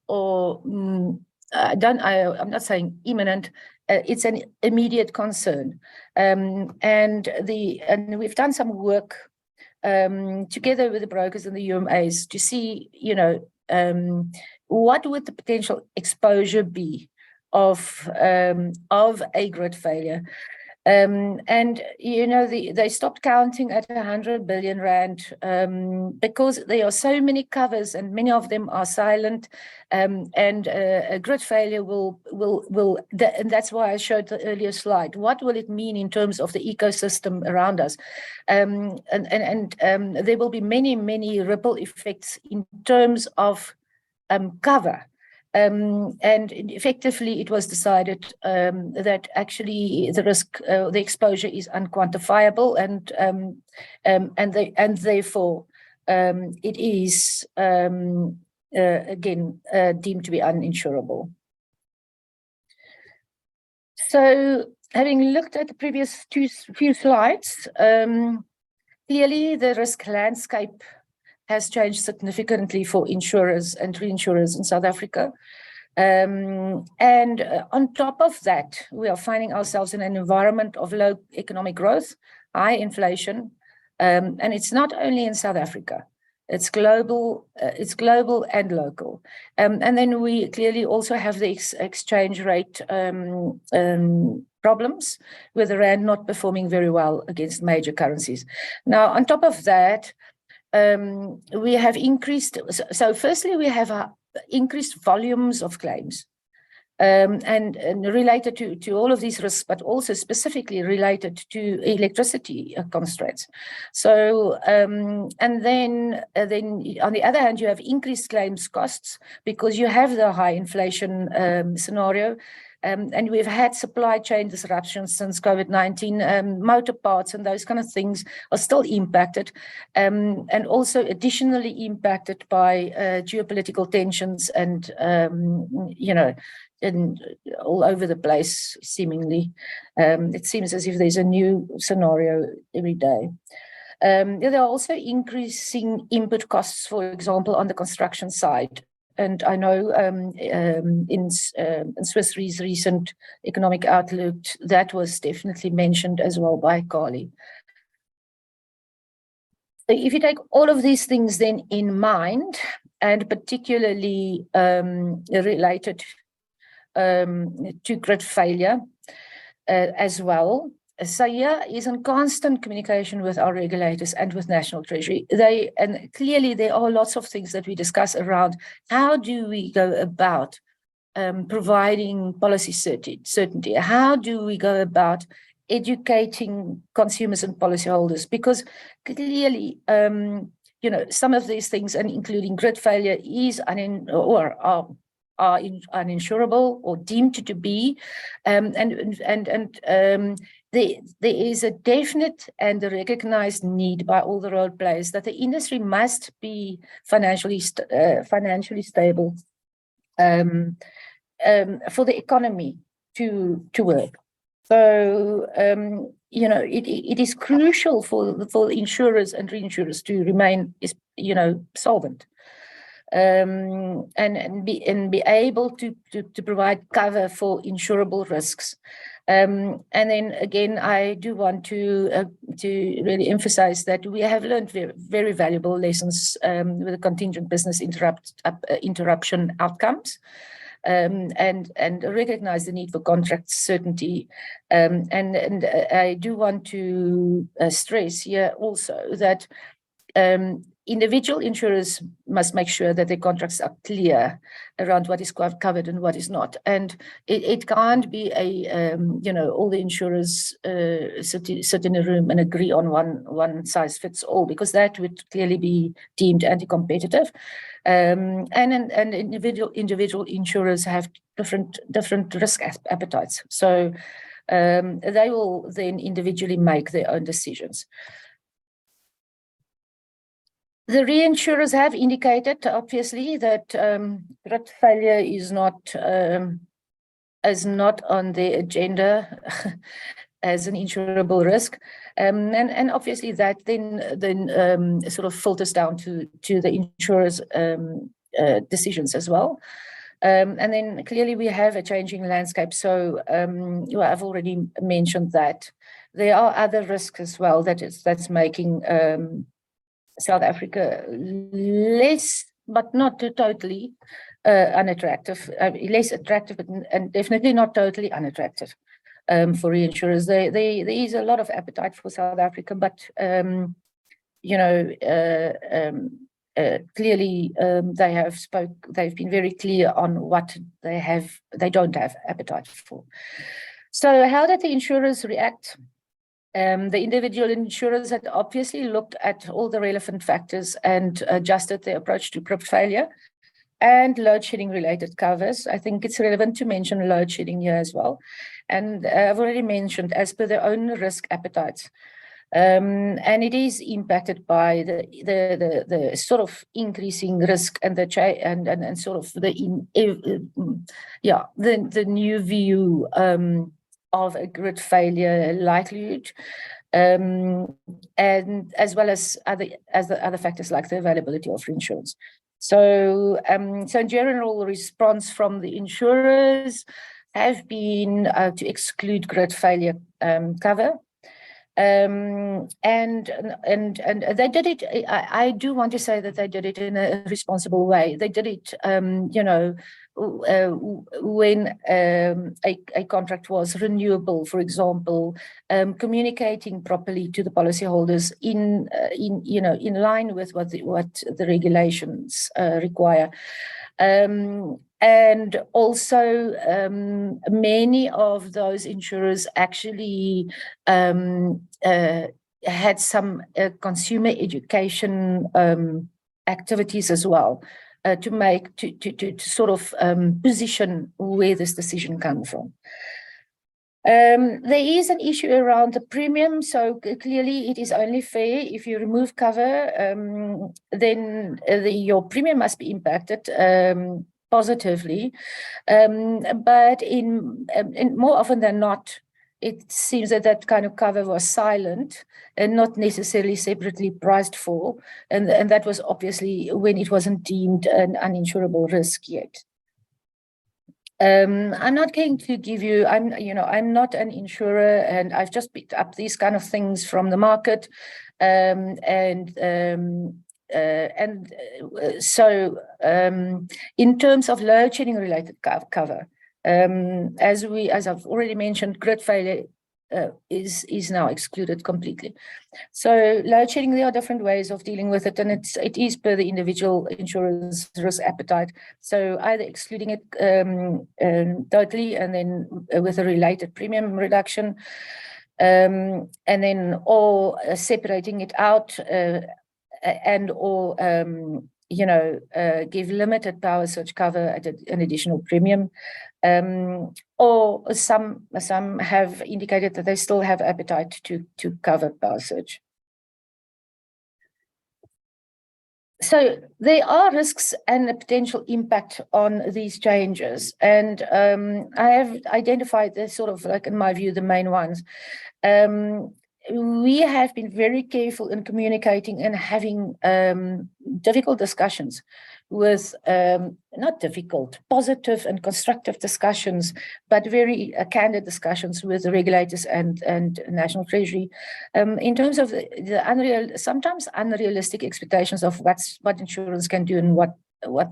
S3: or I'm not saying imminent. It's an immediate concern, and we've done some work together with the brokers and the UMAs to see, what would the potential exposure be of a grid failure? And, you know, they stopped counting at 100 billion rand because there are so many covers and many of them are silent. And a grid failure and that's why I showed the earlier slide. What will it mean in terms of the ecosystem around us? And there will be many, many ripple effects in terms of cover. And effectively, it was decided that actually the risk, the exposure is unquantifiable, and therefore it is again deemed to be uninsurable. So, having looked at the previous few slides, clearly the risk landscape has changed significantly for insurers and reinsurers in South Africa. And on top of that, we are finding ourselves in an environment of low economic growth, high inflation, and it's not only in South Africa. It's global and local. And then we clearly also have the exchange rate problems, with the rand not performing very well against major currencies. Now, on top of that, we have increased. So firstly, we have increased volumes of claims, and related to all of these risks, but also specifically related to electricity constraints. So, and then on the other hand, you have increased claims costs because you have the high inflation scenario. And we've had supply chain disruptions since COVID-19, motor parts and those kind of things are still impacted, and also additionally impacted by geopolitical tensions and, you know, all over the place, seemingly. It seems as if there's a new scenario every day. There are also increasing input costs, for example, on the construction side. And I know in Swiss Re's recent economic outlook, that was definitely mentioned as well by Carly. So if you take all of these things then in mind, and particularly related to grid failure as well, SAIA is in constant communication with our regulators and with National Treasury. And clearly there are lots of things that we discuss around how do we go about providing policy certainty? How do we go about educating consumers and policyholders? Because clearly, you know, some of these things, and including grid failure, is are uninsurable or deemed to be, there is a definite and a recognized need by all the role players that the industry must be financially stable for the economy to work. So you know, it is crucial for insurers and reinsurers to remain, you know, solvent. And be able to provide cover for insurable risks. And then again, I do want to really emphasize that we have learned very, very valuable lessons with the contingent business interruption outcomes, and recognize the need for contract certainty. And I do want to stress here also that individual insurers must make sure that their contracts are clear around what is covered and what is not. And it can't be a, you know, all the insurers sit in a room and agree on one size fits all, because that would clearly be deemed anti-competitive. And individual insurers have different risk appetites. So they will then individually make their own decisions. The reinsurers have indicated, obviously, that grid failure is not on their agenda as an insurable risk, and obviously that then sort of filters down to the insurers' decisions as well. And then clearly we have a changing landscape. So well, I've already mentioned that there are other risks as well that's making South Africa less, but not totally unattractive, less attractive, and definitely not totally unattractive. for reinsurers. There is a lot of appetite for South Africa, but clearly they've been very clear on what they don't have appetite for. So how did the insurers react? The individual insurers had obviously looked at all the relevant factors and adjusted their approach to crop failure and load shedding related covers. I think it's relevant to mention load shedding here as well. And I've already mentioned, as per their own risk appetites. And it is impacted by the sort of increasing risk and and sort of the new view of a grid failure likelihood, and as well as other factors like the availability of reinsurance. So in general, the response from the insurers have been to exclude grid failure cover. And they did it. I do want to say that they did it in a responsible way. They did it, when a contract was renewable, for example, communicating properly to the policyholders in line with what the regulations require. And also, many of those insurers actually had some consumer education activities as well to sort of position where this decision comes from. There is an issue around the premium, so clearly it is only fair if you remove cover, then your premium must be impacted positively, but in more often than not, it seems that kind of cover was silent and not necessarily separately priced for, and that was obviously when it wasn't deemed an uninsurable risk yet. I'm not going to give you, I'm not an insurer, and I've just picked up these kind of things from the market, so in terms of load shedding related cover, as I've already mentioned, grid failure is now excluded completely. So load shedding, there are different ways of dealing with it, and it is per the individual insurer's risk appetite. So either excluding it totally, and then with a related premium reduction, and then or separating it out, and or give limited power surge cover at an additional premium, or some have indicated that they still have appetite to cover power surge. So there are risks and a potential impact on these changes, and I have identified the sort of, like, in my view, the main ones. We have been very careful in communicating and having difficult discussions with, not difficult, positive and constructive discussions, but very candid discussions with the regulators and National Treasury, in terms of the sometimes unrealistic expectations of what insurance can do and what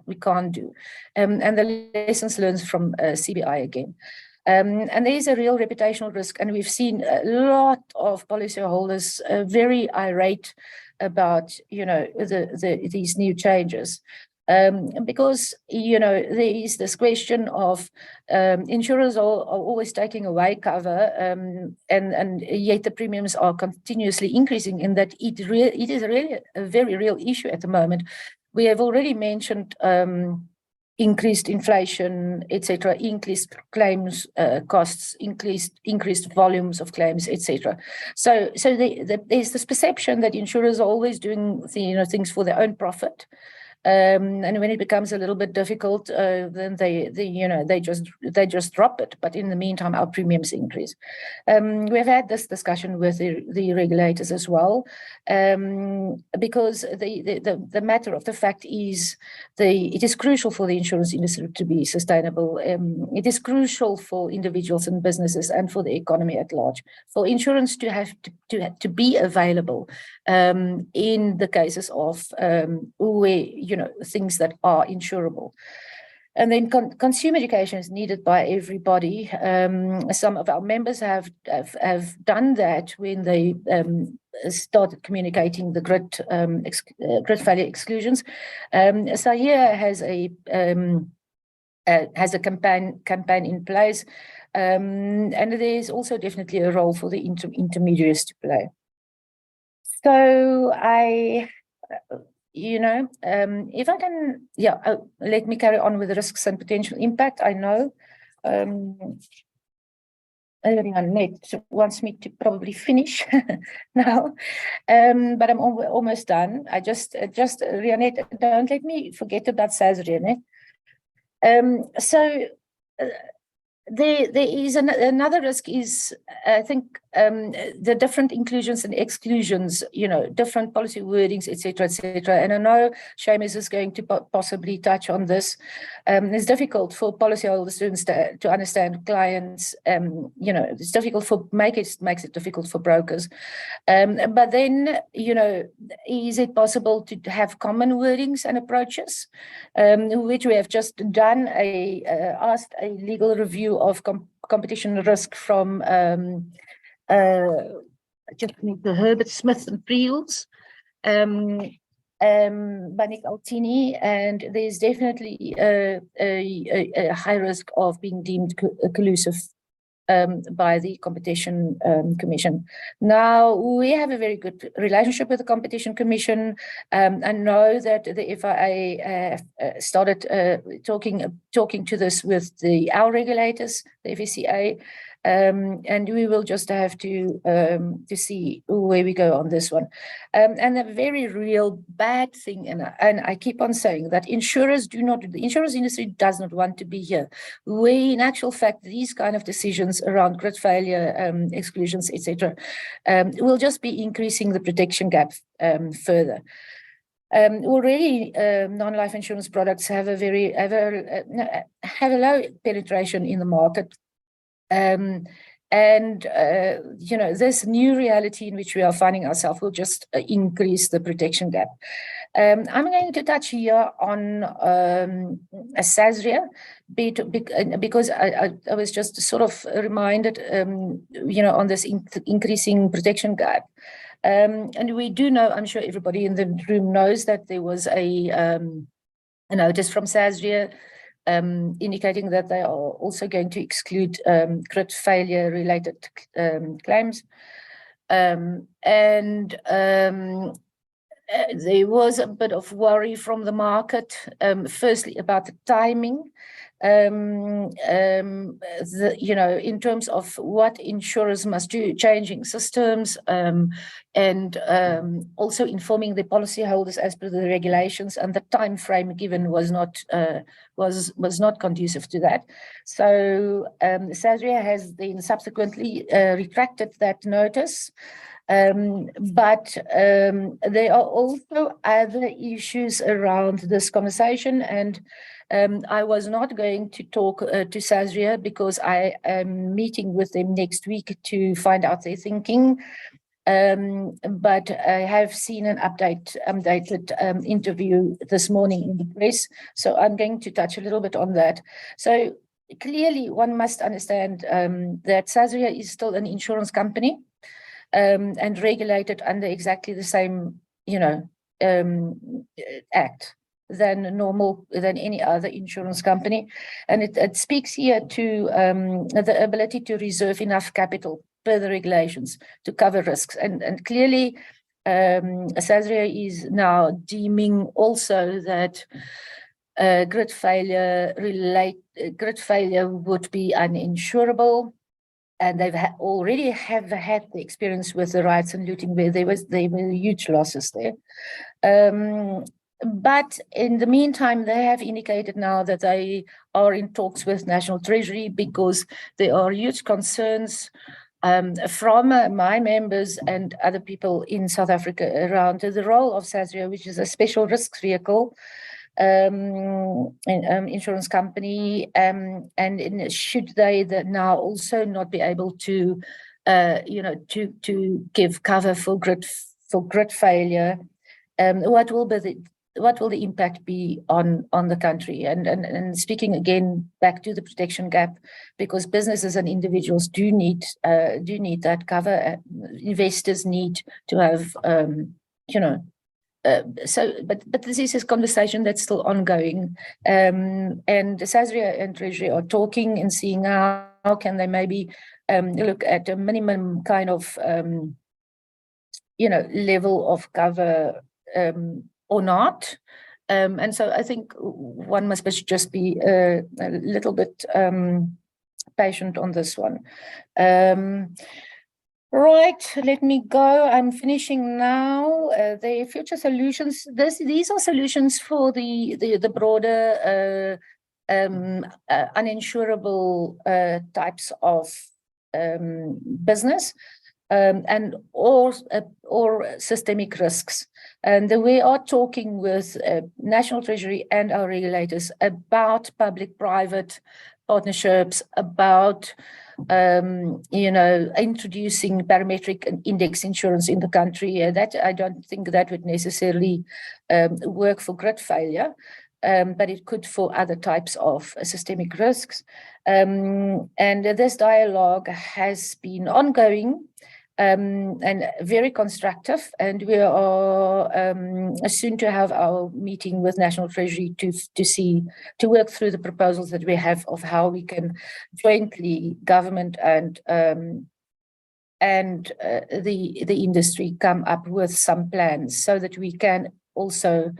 S3: we can't do, and the lessons learned from CBI again. And there is a real reputational risk, and we've seen a lot of policyholders very irate about, these new changes, because there is this question of insurers are always taking away cover, and yet the premiums are continuously increasing. In that it is really a very real issue at the moment. We have already mentioned increased inflation, etc., increased claims costs, increased volumes of claims, etc. So there's this perception that insurers are always doing things for their own profit, and when it becomes a little bit difficult, then they just drop it. But in the meantime, our premiums increase. We've had this discussion with the regulators as well, because the matter of the fact is it is crucial for the insurance industry to be sustainable. It is crucial for individuals and businesses and for the economy at large, for insurance to have to be available in the cases of where things that are insurable. And then consumer education is needed by everybody. Some of our members have done that when they started communicating the grid failure exclusions. So here has a campaign in place, and there's also definitely a role for the intermediaries to play. So if I can, let me carry on with the risks and potential impact. I know Annette wants me to probably finish now, but I'm almost done. I just Rianette, don't let me forget about SAS, Rianette. There is another risk is, I think, the different inclusions and exclusions, different policy wordings, etc., etc. And I know Seamus is going to possibly touch on this. It's difficult for policyholders to understand clients. It's difficult makes it difficult for brokers. But then, is it possible to have common wordings and approaches, which we have just done? Asked a legal review of competition risk from the Herbert Smith and Friels, Banik Altini, and there's definitely a high risk of being deemed collusive by the Competition Commission. Now, we have a very good relationship with the Competition Commission. I know that the FIA started talking to this with our regulators, the FSCA, and we will just have to see where we go on this one. And a very real bad thing, and I keep on saying that the insurance industry does not want to be here. In actual fact, these kind of decisions around grid failure, exclusions, etc., will just be increasing the protection gap further. Already, non-life insurance products have a low penetration in the market. This new reality in which we are finding ourselves will just increase the protection gap. I'm going to touch here on SASRIA, because I was just sort of reminded, on this increasing protection gap. And we do know, I'm sure everybody in the room knows, that there was a notice from SASRIA indicating that they are also going to exclude grid failure related claims. There was a bit of worry from the market, firstly about the timing, in terms of what insurers must do, changing systems, and also informing the policyholders as per the regulations, and the time frame given was not conducive to that. So SASRIA has then subsequently retracted that notice. But there are also other issues around this conversation, and I was not going to talk to SASRIA because I am meeting with them next week to find out their thinking. But I have seen an updated interview this morning in the press, so I'm going to touch a little bit on that. So clearly, one must understand that SASRIA is still an insurance company. And regulated under exactly the same, act than any other insurance company, and it speaks here to the ability to reserve enough capital per the regulations to cover risks, and clearly, SASRIA is now deeming also that grid failure would be uninsurable. And they've already had the experience with the riots and looting, where there were huge losses there. But in the meantime, they have indicated now that they are in talks with National Treasury, because there are huge concerns from my members and other people in South Africa around the role of SASRIA, which is a special risks vehicle, insurance company, and should they now also not be able to give cover for grid failure, what will be what will the impact be on the country? And speaking again back to the protection gap, because businesses and individuals do need that cover. Investors need to have but this is a conversation that's still ongoing, and Sasria and Treasury are talking and seeing how can they maybe look at a minimum kind of level of cover or not. And so I think one must just be a little bit patient on this one. Right, let me go. I'm finishing now. The future solutions. These are solutions for the broader uninsurable types of business. And or systemic risks. And we are talking with National Treasury and our regulators about public-private partnerships, about introducing parametric and index insurance in the country. That I don't think that would necessarily work for grid failure. But it could for other types of systemic risks. And this dialogue has been ongoing and very constructive. And we are soon to have our meeting with National Treasury to work through the proposals that we have of how we can jointly, government and the industry, come up with some plans so that we can also,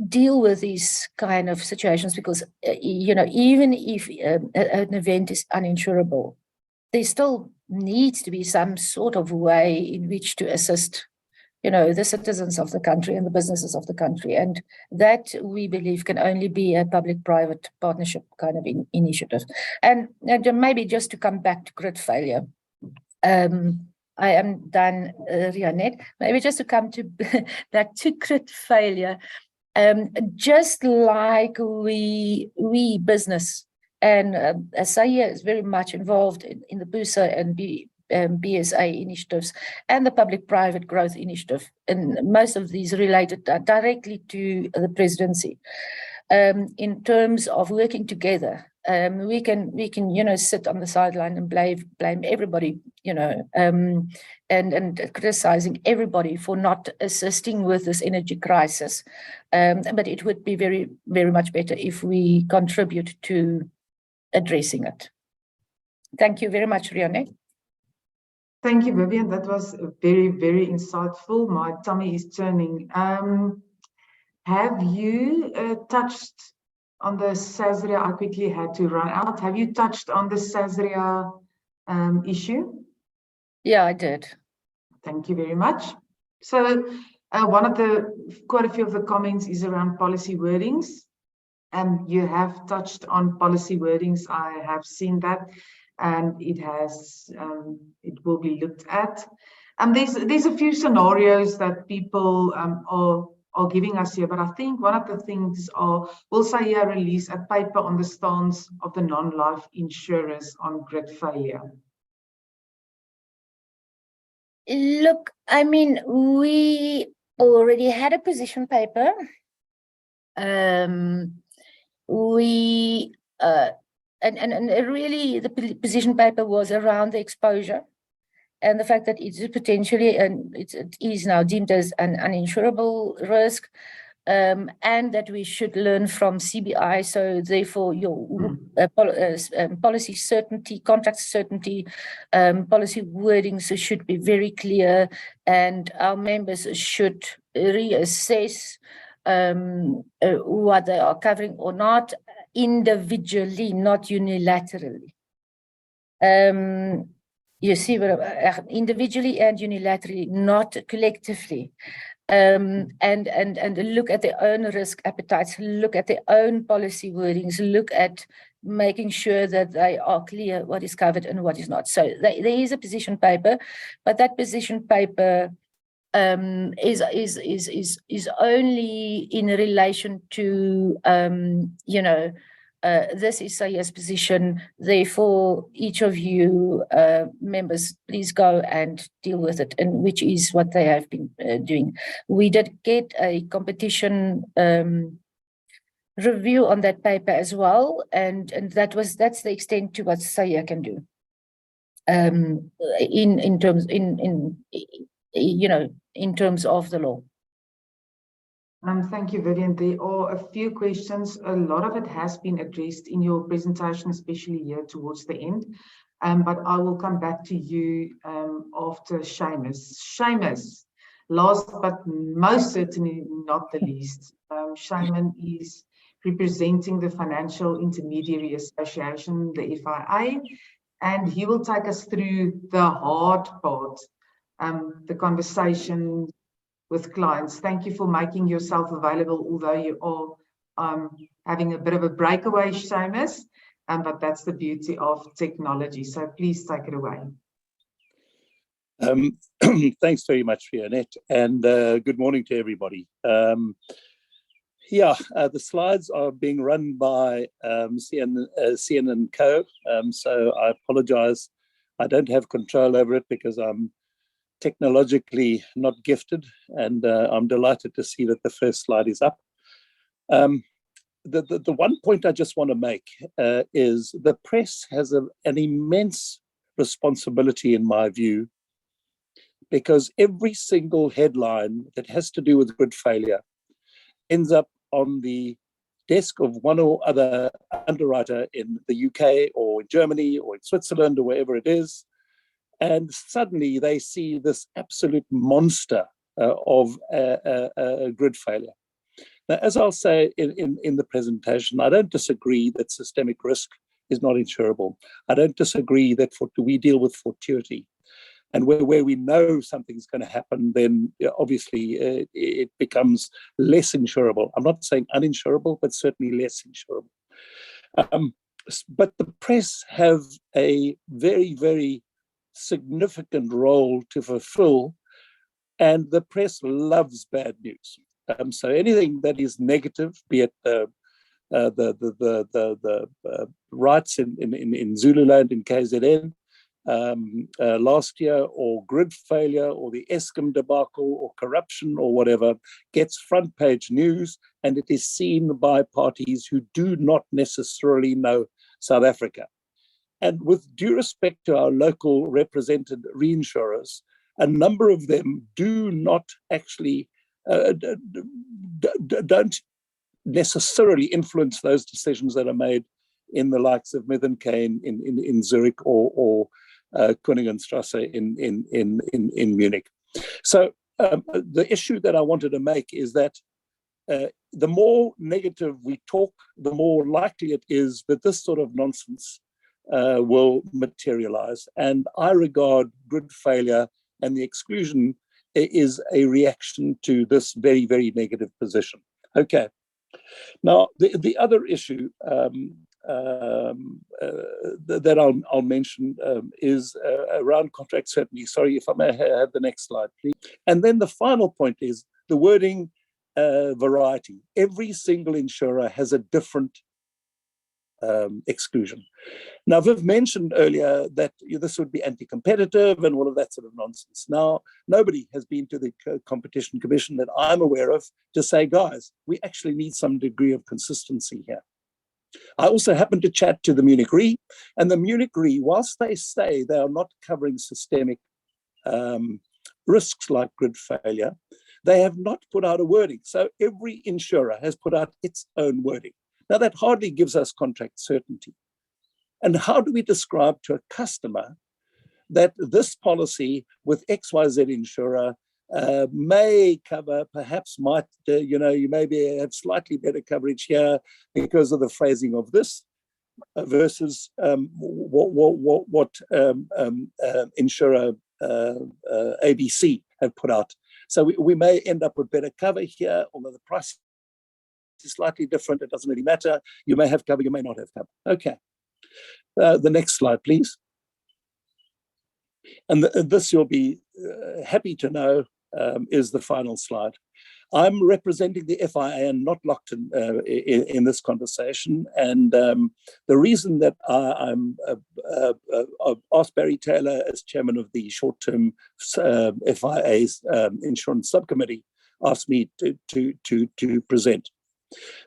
S3: deal with these kind of situations, because even if an event is uninsurable, there still needs to be some sort of way in which to assist the citizens of the country and the businesses of the country, and that we believe can only be a public-private partnership kind of initiative. And maybe just to come back to grid failure, I am done, Rianet. Maybe just to come back to grid failure, just like we business, and SAIA is very much involved in the BUSA and BSA initiatives and the public-private growth initiative, and most of these related directly to the presidency. In terms of working together, we can sit on the sideline and blame everybody, and criticizing everybody for not assisting with this energy crisis. But it would be very, very much better if we contribute to addressing it. Thank you very much, Rianne.
S1: Thank you, Vivian. That was very, very insightful. My tummy is turning. Have you touched on the Sasria? I quickly had to run out. Have you touched on the Sasria issue?
S3: Yeah, I did.
S1: Thank you very much. So quite a few of the comments is around policy wordings. And you have touched on policy wordings. I have seen that, and it will be looked at. And there's a few scenarios that people are giving us here, but I think one of the things will SAIA release a paper on the stance of the non-life insurers on grid failure?
S3: Look, I mean, we already had a position paper. And really the position paper was around the exposure and the fact that it's potentially, and it is now deemed as an uninsurable risk, and that we should learn from CBI. So therefore your policy certainty, contract certainty, policy wordings should be very clear, and our members should reassess what they are covering or not, individually, not unilaterally. You see, individually and unilaterally, not collectively. And look at their own risk appetites, look at their own policy wordings, look at making sure that they are clear what is covered and what is not. So there is a position paper, but that position paper is only in relation to this is Saya's position. Therefore, each of you members, please go and deal with it, and which is what they have been doing. We did get a competition review on that paper as well, and that's the extent to what Saya can do. In terms of the law.
S1: Thank you, Vivian. There are a few questions. A lot of it has been addressed in your presentation, especially here towards the end. But I will come back to you after Seamus. Seamus, last but most certainly not the least, Seamus is representing the Financial Intermediary Association, the FIA, and he will take us through the hard part, the conversation with clients. Thank you for making yourself available, although you are having a bit of a breakaway, Seamus, but that's the beauty of technology. So please take it away.
S4: Thanks very much, Rionette, and good morning to everybody. The slides are being run by CN and Co. So I apologize. I don't have control over it because I'm technologically not gifted, and I'm delighted to see that the first slide is up. The one point I just want to make is the press has an immense responsibility, in my view, because every single headline that has to do with grid failure ends up on the desk of one or other underwriter in the UK or in Germany or in Switzerland or wherever it is. And suddenly they see this absolute monster of grid failure. Now, as I'll say in the presentation, I don't disagree that systemic risk is not insurable. I don't disagree that we deal with fortuity. And where we know something's going to happen, then obviously it becomes less insurable. I'm not saying uninsurable, but certainly less insurable. But the press have a very, very significant role to fulfill, and the press loves bad news. So anything that is negative, be it the riots in Zululand in KZN last year, or grid failure, or the Eskom debacle, or corruption, or whatever, gets front page news, and it is seen by parties who do not necessarily know South Africa. And with due respect to our local represented reinsurers, a number of them do not actually, don't necessarily influence those decisions that are made in the likes of Myth and Kane in Zurich or Königsstrasse in Munich. So the issue that I wanted to make is that the more negative we talk, the more likely it is that this sort of nonsense will materialize. And I regard grid failure and the exclusion is a reaction to this very, very negative position. Okay. Now, the other issue that I'll mention is around contract certainty. Sorry, if I may have the next slide, please. And then the final point is the wording variety. Every single insurer has a different exclusion. Now, Viv mentioned earlier that this would be anti-competitive and all of that sort of nonsense. Now, nobody has been to the Competition Commission that I'm aware of to say, guys, we actually need some degree of consistency here. I also happened to chat to the Munich Re, and the Munich Re, whilst they say they are not covering systemic risks like grid failure, they have not put out a wording. So every insurer has put out its own wording. Now, that hardly gives us contract certainty. And how do we describe to a customer that this policy with XYZ insurer may cover, perhaps might, you maybe have slightly better coverage here because of the phrasing of this versus what insurer ABC have put out. So we may end up with better cover here, although the price is slightly different. It doesn't really matter. You may have cover, you may not have cover. Okay. The next slide, please. And this you'll be happy to know is the final slide. I'm representing the FIA and not locked in this conversation. And the reason that I'm asked Barry Taylor as chairman of the short-term FIA's insurance subcommittee asked me to present.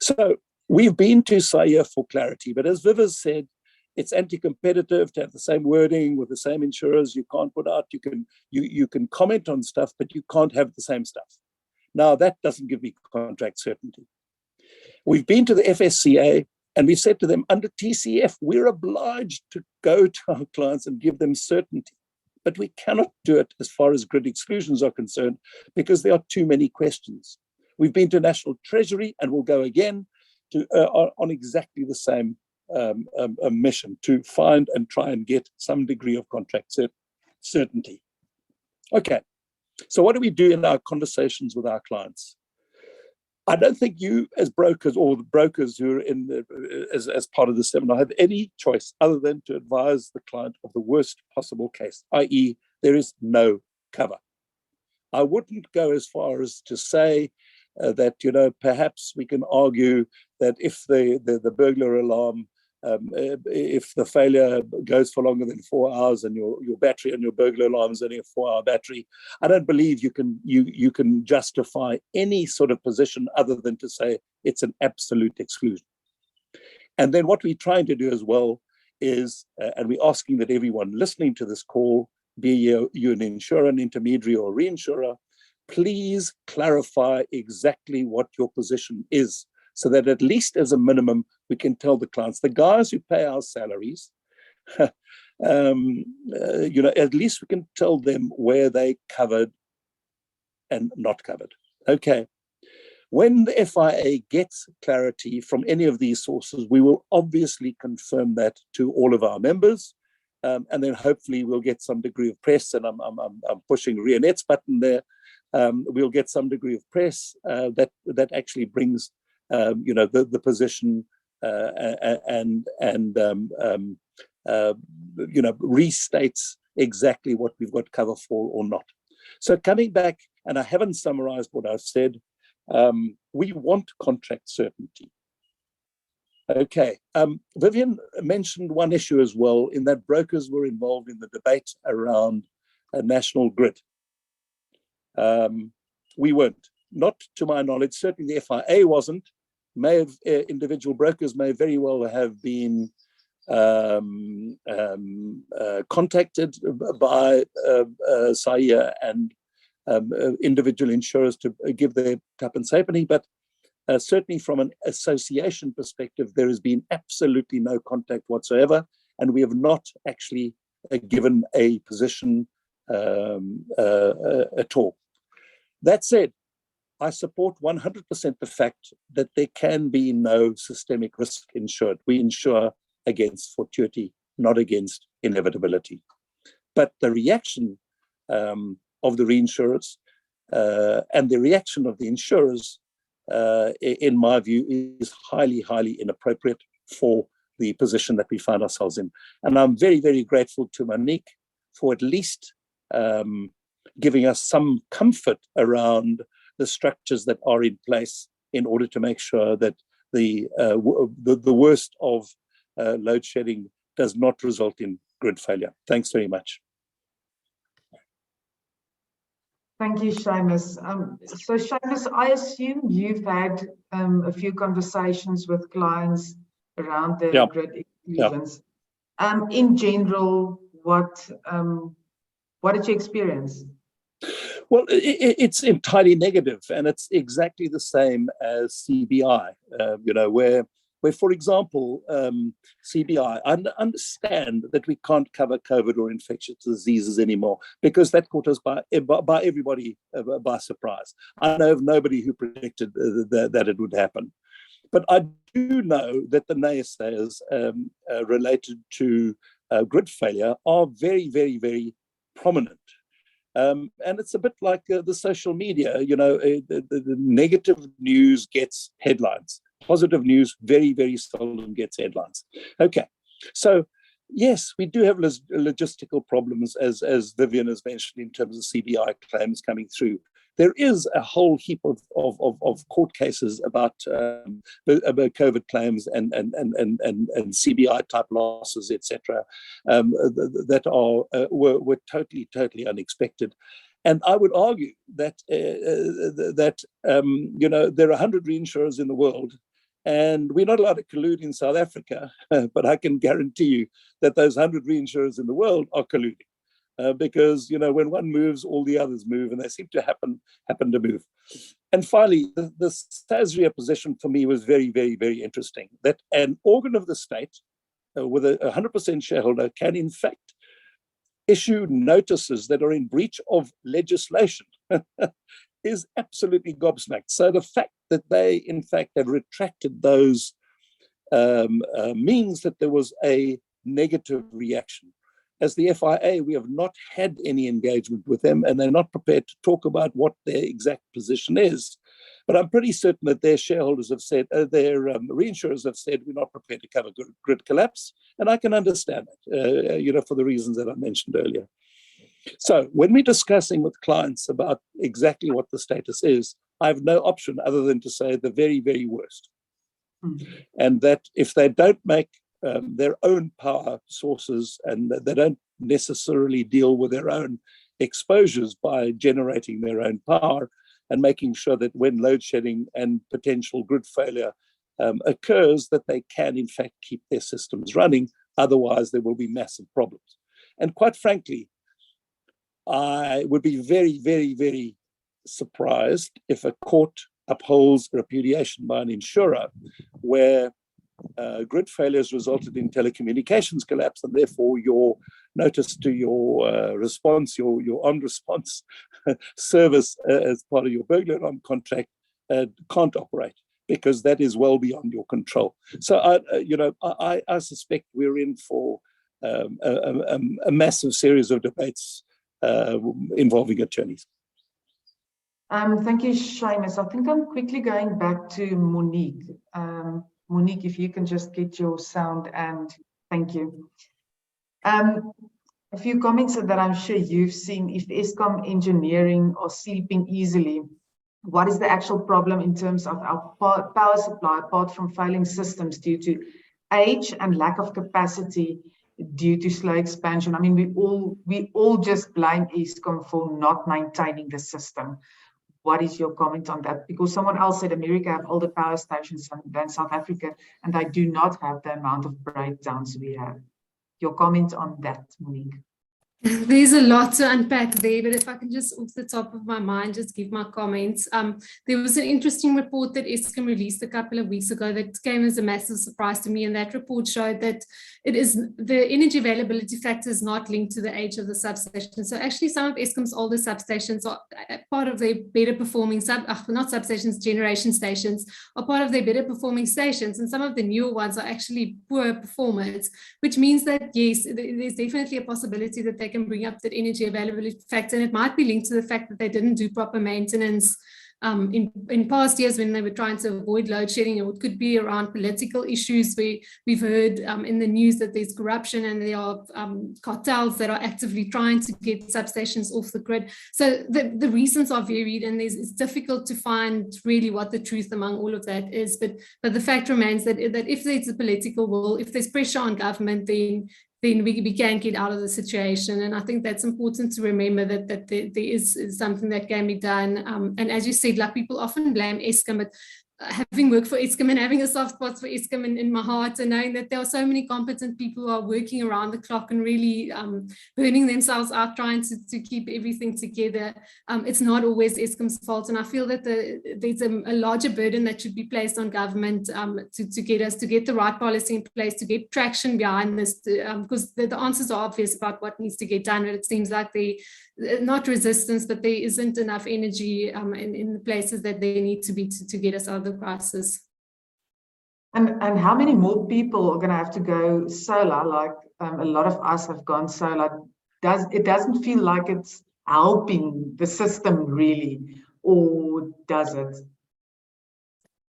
S4: So we've been to SAIA for clarity, but as Viv has said, it's anti-competitive to have the same wording with the same insurers. You can't put out, you can comment on stuff, but you can't have the same stuff. Now, that doesn't give me contract certainty. We've been to the FSCA and we said to them, under TCF, we're obliged to go to our clients and give them certainty. But we cannot do it as far as grid exclusions are concerned because there are too many questions. We've been to National Treasury and we'll go again to on exactly the same mission to find and try and get some degree of contract certainty. Okay. So what do we do in our conversations with our clients? I don't think you as brokers or the brokers who are in as part of the seminar have any choice other than to advise the client of the worst possible case, i.e. there is no cover. I wouldn't go as far as to say that, you know, perhaps we can argue that if the burglar alarm if the failure goes for longer than 4 hours and your battery on your burglar alarm is only a 4-hour battery, I don't believe you can justify any sort of position other than to say it's an absolute exclusion. And then what we're trying to do as well is, and we're asking that everyone listening to this call, be you an insurer, an intermediary or reinsurer, please clarify exactly what your position is, so that at least as a minimum, we can tell the clients, the guys who pay our salaries, you know, at least we can tell them where they covered and not covered. Okay. When the FIA gets clarity from any of these sources, we will obviously confirm that to all of our members. And then hopefully we'll get some degree of press, and I'm pushing Rionette's button there. We'll get some degree of press that actually brings you know, the position and you know, restates exactly what we've got cover for or not. So coming back, and I haven't summarized what I've said, we want contract certainty. Okay, Vivian mentioned one issue as well, in that brokers were involved in the debate around a national grid. We weren't, not to my knowledge. Certainly the FIA wasn't. May have individual brokers may very well have been contacted by SAIA and individual insurers to give their tap and safety, but certainly from an association perspective, there has been absolutely no contact whatsoever, and we have not actually given a position at all. That said, I support 100% the fact that there can be no systemic risk insured. We insure against fortuity, not against inevitability. But the reaction of the reinsurers and the reaction of the insurers, in my view, is highly, highly inappropriate for the position that we find ourselves in. And I'm very, very grateful to Monique for at least giving us some comfort around the structures that are in place in order to make sure that the worst of load shedding does not result in grid failure. Thanks very much.
S1: Thank you, Seamus. So Seamus, I assume you've had a few conversations with clients around the grid exclusions. In general, what did you experience?
S4: Well, it's entirely negative, and it's exactly the same as CBI, you know, where for example, CBI, I understand that we can't cover COVID or infectious diseases anymore because that caught us by everybody by surprise. I know of nobody who predicted that it would happen. But I do know that the naysayers related to grid failure are very, very, very prominent. And it's a bit like the social media, you know, the negative news gets headlines. Positive news very, very seldom gets headlines. Okay, so yes, we do have logistical problems, as Vivian has mentioned, in terms of CBI claims coming through. There is a whole heap of court cases about COVID claims and CBI type losses, etc., that were totally unexpected. And I would argue that there are 100 reinsurers in the world, and we're not allowed to collude in South Africa, but I can guarantee you that those 100 reinsurers in the world are colluding. Because when one moves, all the others move, and they seem to happen to move. And finally, the Sasria position for me was very, very, very interesting. That an organ of the state with a 100% shareholder can in fact issue notices that are in breach of legislation is absolutely gobsmacked. So the fact that they in fact have retracted those means that there was a negative reaction. As the FIA, we have not had any engagement with them, and they're not prepared to talk about what their exact position is. But I'm pretty certain that their shareholders have said, their reinsurers have said, we're not prepared to cover grid collapse. And I can understand it, for the reasons that I mentioned earlier. So when we're discussing with clients about exactly what the status is, I have no option other than to say the very, very worst. And that if they don't make their own power sources, and they don't necessarily deal with their own exposures by generating their own power and making sure that when load shedding and potential grid failure occurs, that they can in fact keep their systems running. Otherwise, there will be massive problems. And quite frankly, I would be very, very, very surprised if a court upholds repudiation by an insurer where grid failures resulted in telecommunications collapse, and therefore your notice to your response, your on-response service as part of your burglar alarm contract can't operate, because that is well beyond your control. So I suspect we're in for a massive series of debates involving attorneys.
S1: Thank you, Seamus. I think I'm quickly going back to Monique. Monique, if you can just get your sound, and thank you. A few comments that I'm sure you've seen. If Eskom engineering are sleeping easily, what is the actual problem in terms of our power supply, apart from failing systems due to age and lack of capacity due to slow expansion? I mean, we all just blame Eskom for not maintaining the system. What is your comment on that? Because someone else said America have older power stations than South Africa, and they do not have the amount of breakdowns we have. Your comment on that, Monique?
S2: There's a lot to unpack there, but if I can just off the top of my mind just give my comments. There was an interesting report that Eskom released a couple of weeks ago that came as a massive surprise to me, and that report showed that it is the energy availability factor is not linked to the age of the substation. So actually some of Eskom's older substations are part of their better performing generation stations are part of their better performing stations, and some of the newer ones are actually poor performance, which means that yes, there's definitely a possibility that they can bring up that energy availability factor, and it might be linked to the fact that they didn't do proper maintenance in past years when they were trying to avoid load shedding, or it could be around political issues where we've heard in the news that there's corruption and there are cartels that are actively trying to get substations off the grid. So the reasons are varied, and it's difficult to find really what the truth among all of that is. But the fact remains that if there's a political will, if there's pressure on government, then we can get out of the situation. And I think that's important to remember that there is something that can be done. And as you said, like people often blame Eskom, but having worked for Eskom and having a soft spot for Eskom in my heart, and knowing that there are so many competent people who are working around the clock and really burning themselves out trying to keep everything together, it's not always Eskom's fault. And I feel that there's a larger burden that should be placed on government to get the right policy in place, to get traction behind this, because the answers are obvious about what needs to get done, but it seems like not resistance, but there isn't enough energy in the places that they need to be to get us out of the crisis.
S1: And how many more people are going to have to go solar? Like a lot of us have gone solar. It doesn't feel like it's helping the system really, or does it?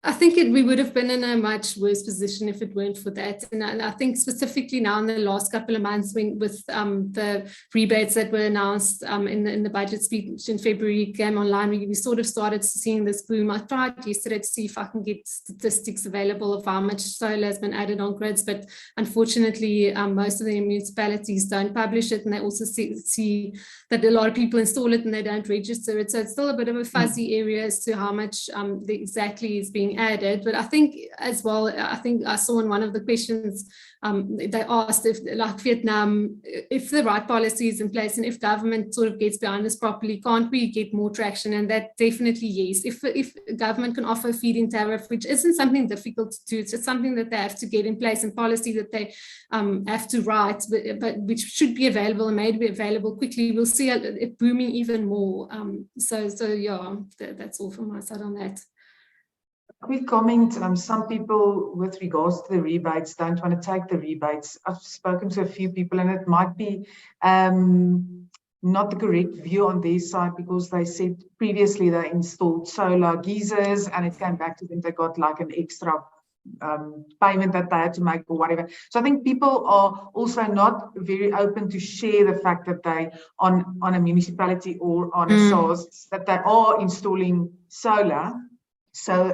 S2: I think we would have been in a much worse position if it weren't for that. And I think specifically now in the last couple of months, with the rebates that were announced in the budget speech in February came online, we sort of started seeing this boom. I tried yesterday to see if I can get statistics available of how much solar has been added on grids, but unfortunately, most of the municipalities don't publish it, and they also see that a lot of people install it and they don't register it. So it's still a bit of a fuzzy area as to how much exactly is being added. But I think as well, I think I saw in one of the questions they asked if, like Vietnam, if the right policy is in place and if government sort of gets behind this properly, can't we get more traction? And that definitely yes. If government can offer a feed-in tariff, which isn't something difficult to do, it's just something that they have to get in place and policy that they have to write, but which should be available and made available quickly, we'll see it booming even more. So yeah, that's all from my side on that.
S1: Quick comment, some people with regards to the rebates don't want to take the rebates. I've spoken to a few people and it might be not the correct view on their side, because they said previously they installed solar geysers and it came back to them, they got like an extra payment that they had to make or whatever. So I think people are also not very open to share the fact that they on a municipality or on a SARS that they are installing solar. So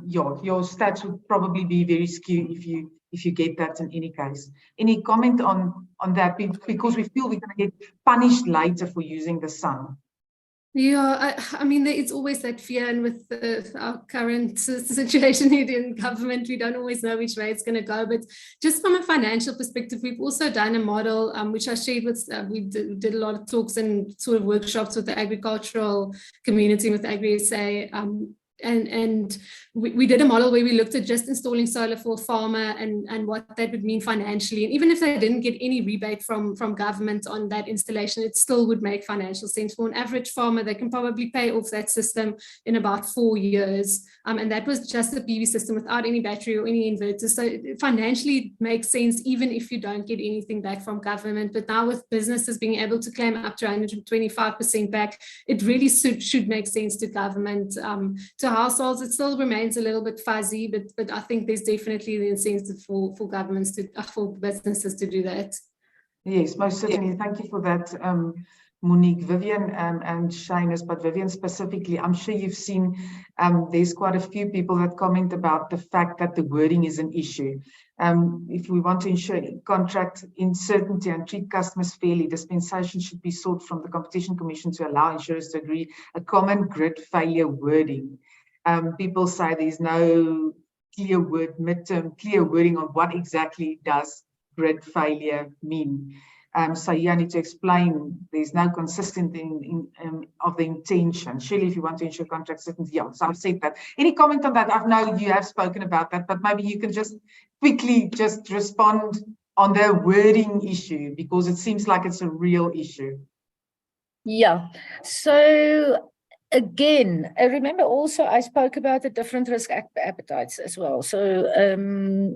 S1: your stats would probably be very skewed if you get that in any case. Any comment on that? Because we feel we're going to get punished later for using the sun.
S2: Yeah, I mean, it's always that fear, and with our current situation in government, we don't always know which way it's going to go. But just from a financial perspective, we've also done a model, which I shared with, we did a lot of talks and sort of workshops with the agricultural community, with Agri-SA, and we did a model where we looked at just installing solar for a farmer and what that would mean financially. And even if they didn't get any rebate from government on that installation, it still would make financial sense. For an average farmer, they can probably pay off that system in about 4 years. And that was just a PV system without any battery or any inverter. So financially, it makes sense even if you don't get anything back from government. But now with businesses being able to claim up to 125% back, it really should make sense to government. To households, it still remains a little bit fuzzy, but I think there's definitely the incentive for governments to, for businesses to do that.
S1: Yes, most certainly. Thank you for that, Monique. Vivian and Seamus, but Vivian specifically, I'm sure you've seen there's quite a few people that comment about the fact that the wording is an issue. If we want to ensure contract uncertainty and treat customers fairly, dispensation should be sought from the Competition Commission to allow insurers to agree a common grid failure wording. People say there's no clear wording on what exactly does grid failure mean. So you need to explain there's no consistent of the intention. Surely if you want to ensure contract certainty, yeah, so I've said that. Any comment on that? I know you have spoken about that, but maybe you can just quickly just respond on the wording issue, because it seems like it's a real issue.
S3: Yeah, so again, I remember also I spoke about the different risk appetites as well. So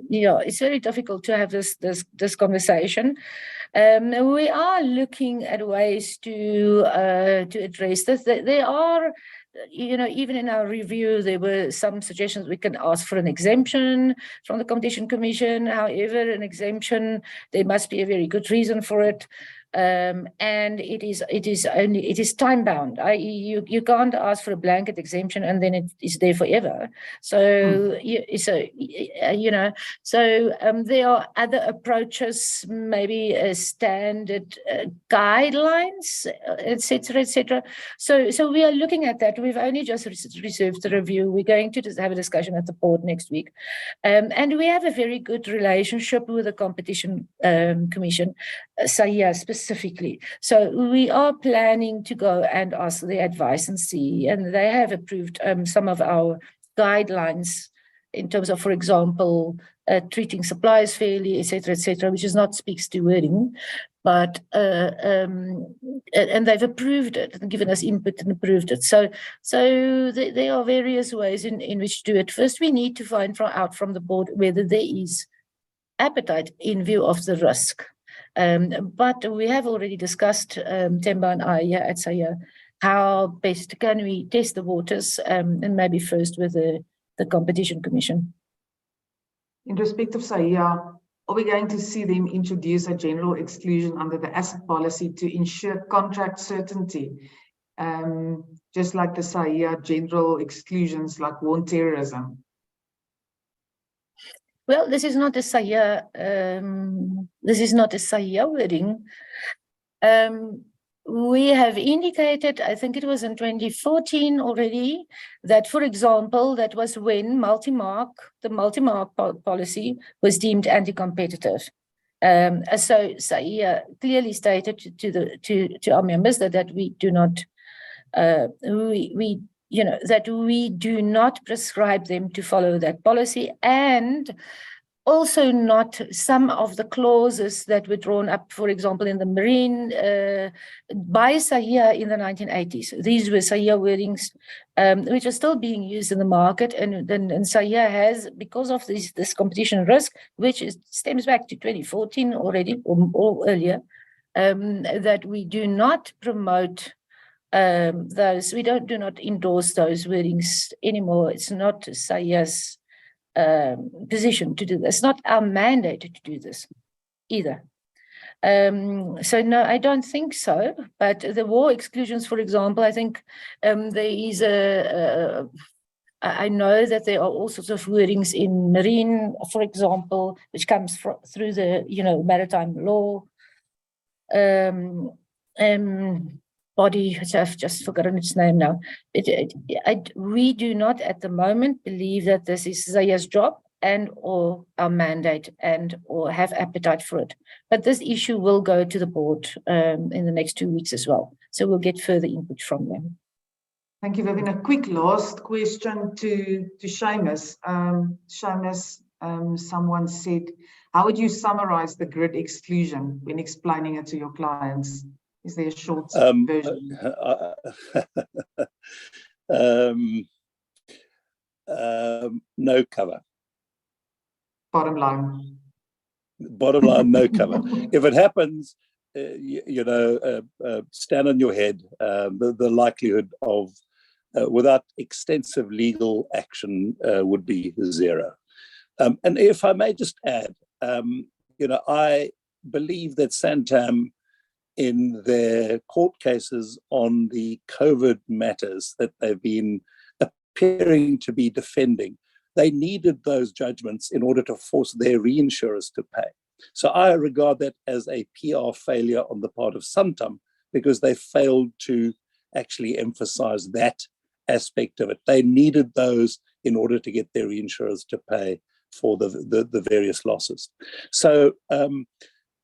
S3: yeah, it's very difficult to have this conversation. We are looking at ways to address this. There are, you know, even in our review, there were some suggestions we can ask for an exemption from the Competition Commission. However, an exemption, there must be a very good reason for it. And it is time bound. You can't ask for a blanket exemption and then it is there forever. So there are other approaches, maybe standard guidelines, etc., etc. So we are looking at that. We've only just reserved the review. We're going to just have a discussion at the board next week, and we have a very good relationship with the Competition Commission. SAIA specifically. So we are planning to go and ask their advice and see, and they have approved some of our guidelines in terms of, for example, treating suppliers fairly, etc., which is not speaks to wording, but and they've approved it and given us input and approved it. So there are various ways in which to do it. First, we need to find out from the board whether there is appetite in view of the risk. But we have already discussed, Themba and I here at SAIA, how best can we test the waters, and maybe first with the the Competition Commission.
S1: In respect of SAIA, are we going to see them introduce a general exclusion under the asset policy to ensure contract certainty, just like the SAIA general exclusions like war and terrorism?
S3: Well, this is not a SAIA. This is not a SAIA wording. We have indicated, I think it was in 2014 already, that, for example, that was when the multi-mark policy was deemed anti-competitive. So SAIA clearly stated to our members that we do not that we do not prescribe them to follow that policy, and also not some of the clauses that were drawn up, for example, in the marine by SAIA in the 1980s. These were SAIA wordings which are still being used in the market, and SAIA has, because of this competition risk, which stems back to 2014 already or earlier, that we do not promote those. We do not endorse those wordings anymore. It's not SAIA's position to do this. It's not our mandate to do this either. So no, I don't think so. But the war exclusions, for example, I think there is I know that there are all sorts of wordings in marine, for example, which comes through the maritime law body, which I've just forgotten its name now. We do not at the moment believe that this is SAIA's job and or our mandate and or have appetite for it. But this issue will go to the board in the next 2 weeks as well. So we'll get further input from them.
S1: Thank you, Vivian. A quick last question to Seamus. Seamus, someone said, how would you summarize the grid exclusion when explaining it to your clients? Is there a short version?
S4: No cover.
S1: Bottom line.
S4: Bottom line, no cover. If it happens, stand on your head. The likelihood of, without extensive legal action, would be zero. And if I may just add, I believe that Santam, in their court cases on the COVID matters that they've been appearing to be defending, they needed those judgments in order to force their reinsurers to pay. So I regard that as a PR failure on the part of Santam, because they failed to actually emphasize that aspect of it. They needed those in order to get their reinsurers to pay for the various losses. So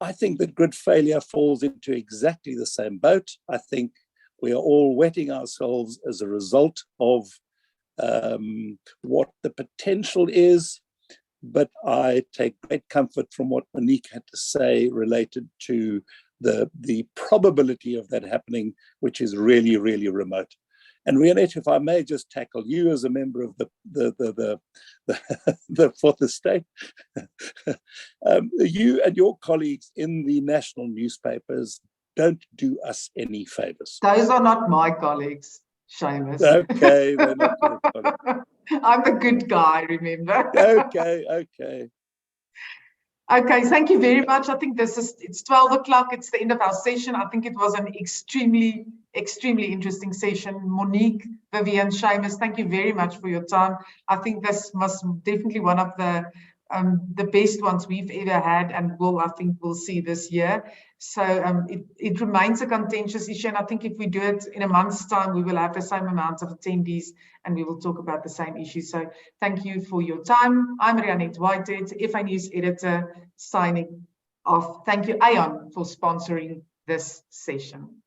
S4: I think that grid failure falls into exactly the same boat. I think we are all wetting ourselves as a result of what the potential is, but I take great comfort from what Monique had to say related to the probability of that happening, which is really, really remote. And Rianette, if I may just tackle you as a member of the Fourth Estate, you and your colleagues in the national newspapers don't do us any favors.
S1: Those are not my colleagues, Seamus.
S4: Okay, they're not your colleagues.
S1: I'm the good guy, remember?
S4: Okay.
S1: Okay, thank you very much. I think it's 12 o'clock. It's the end of our session. I think it was an extremely interesting session. Monique, Vivian, Seamus, thank you very much for your time. I think this was definitely one of the best ones we've ever had, and I think we'll see this year. So it remains a contentious issue, and I think if we do it in a month's time, we will have the same amount of attendees and we will talk about the same issue. So thank you for your time. I'm Rianette Whitehead, FAnews editor, signing off. Thank you, Aon, for sponsoring this session.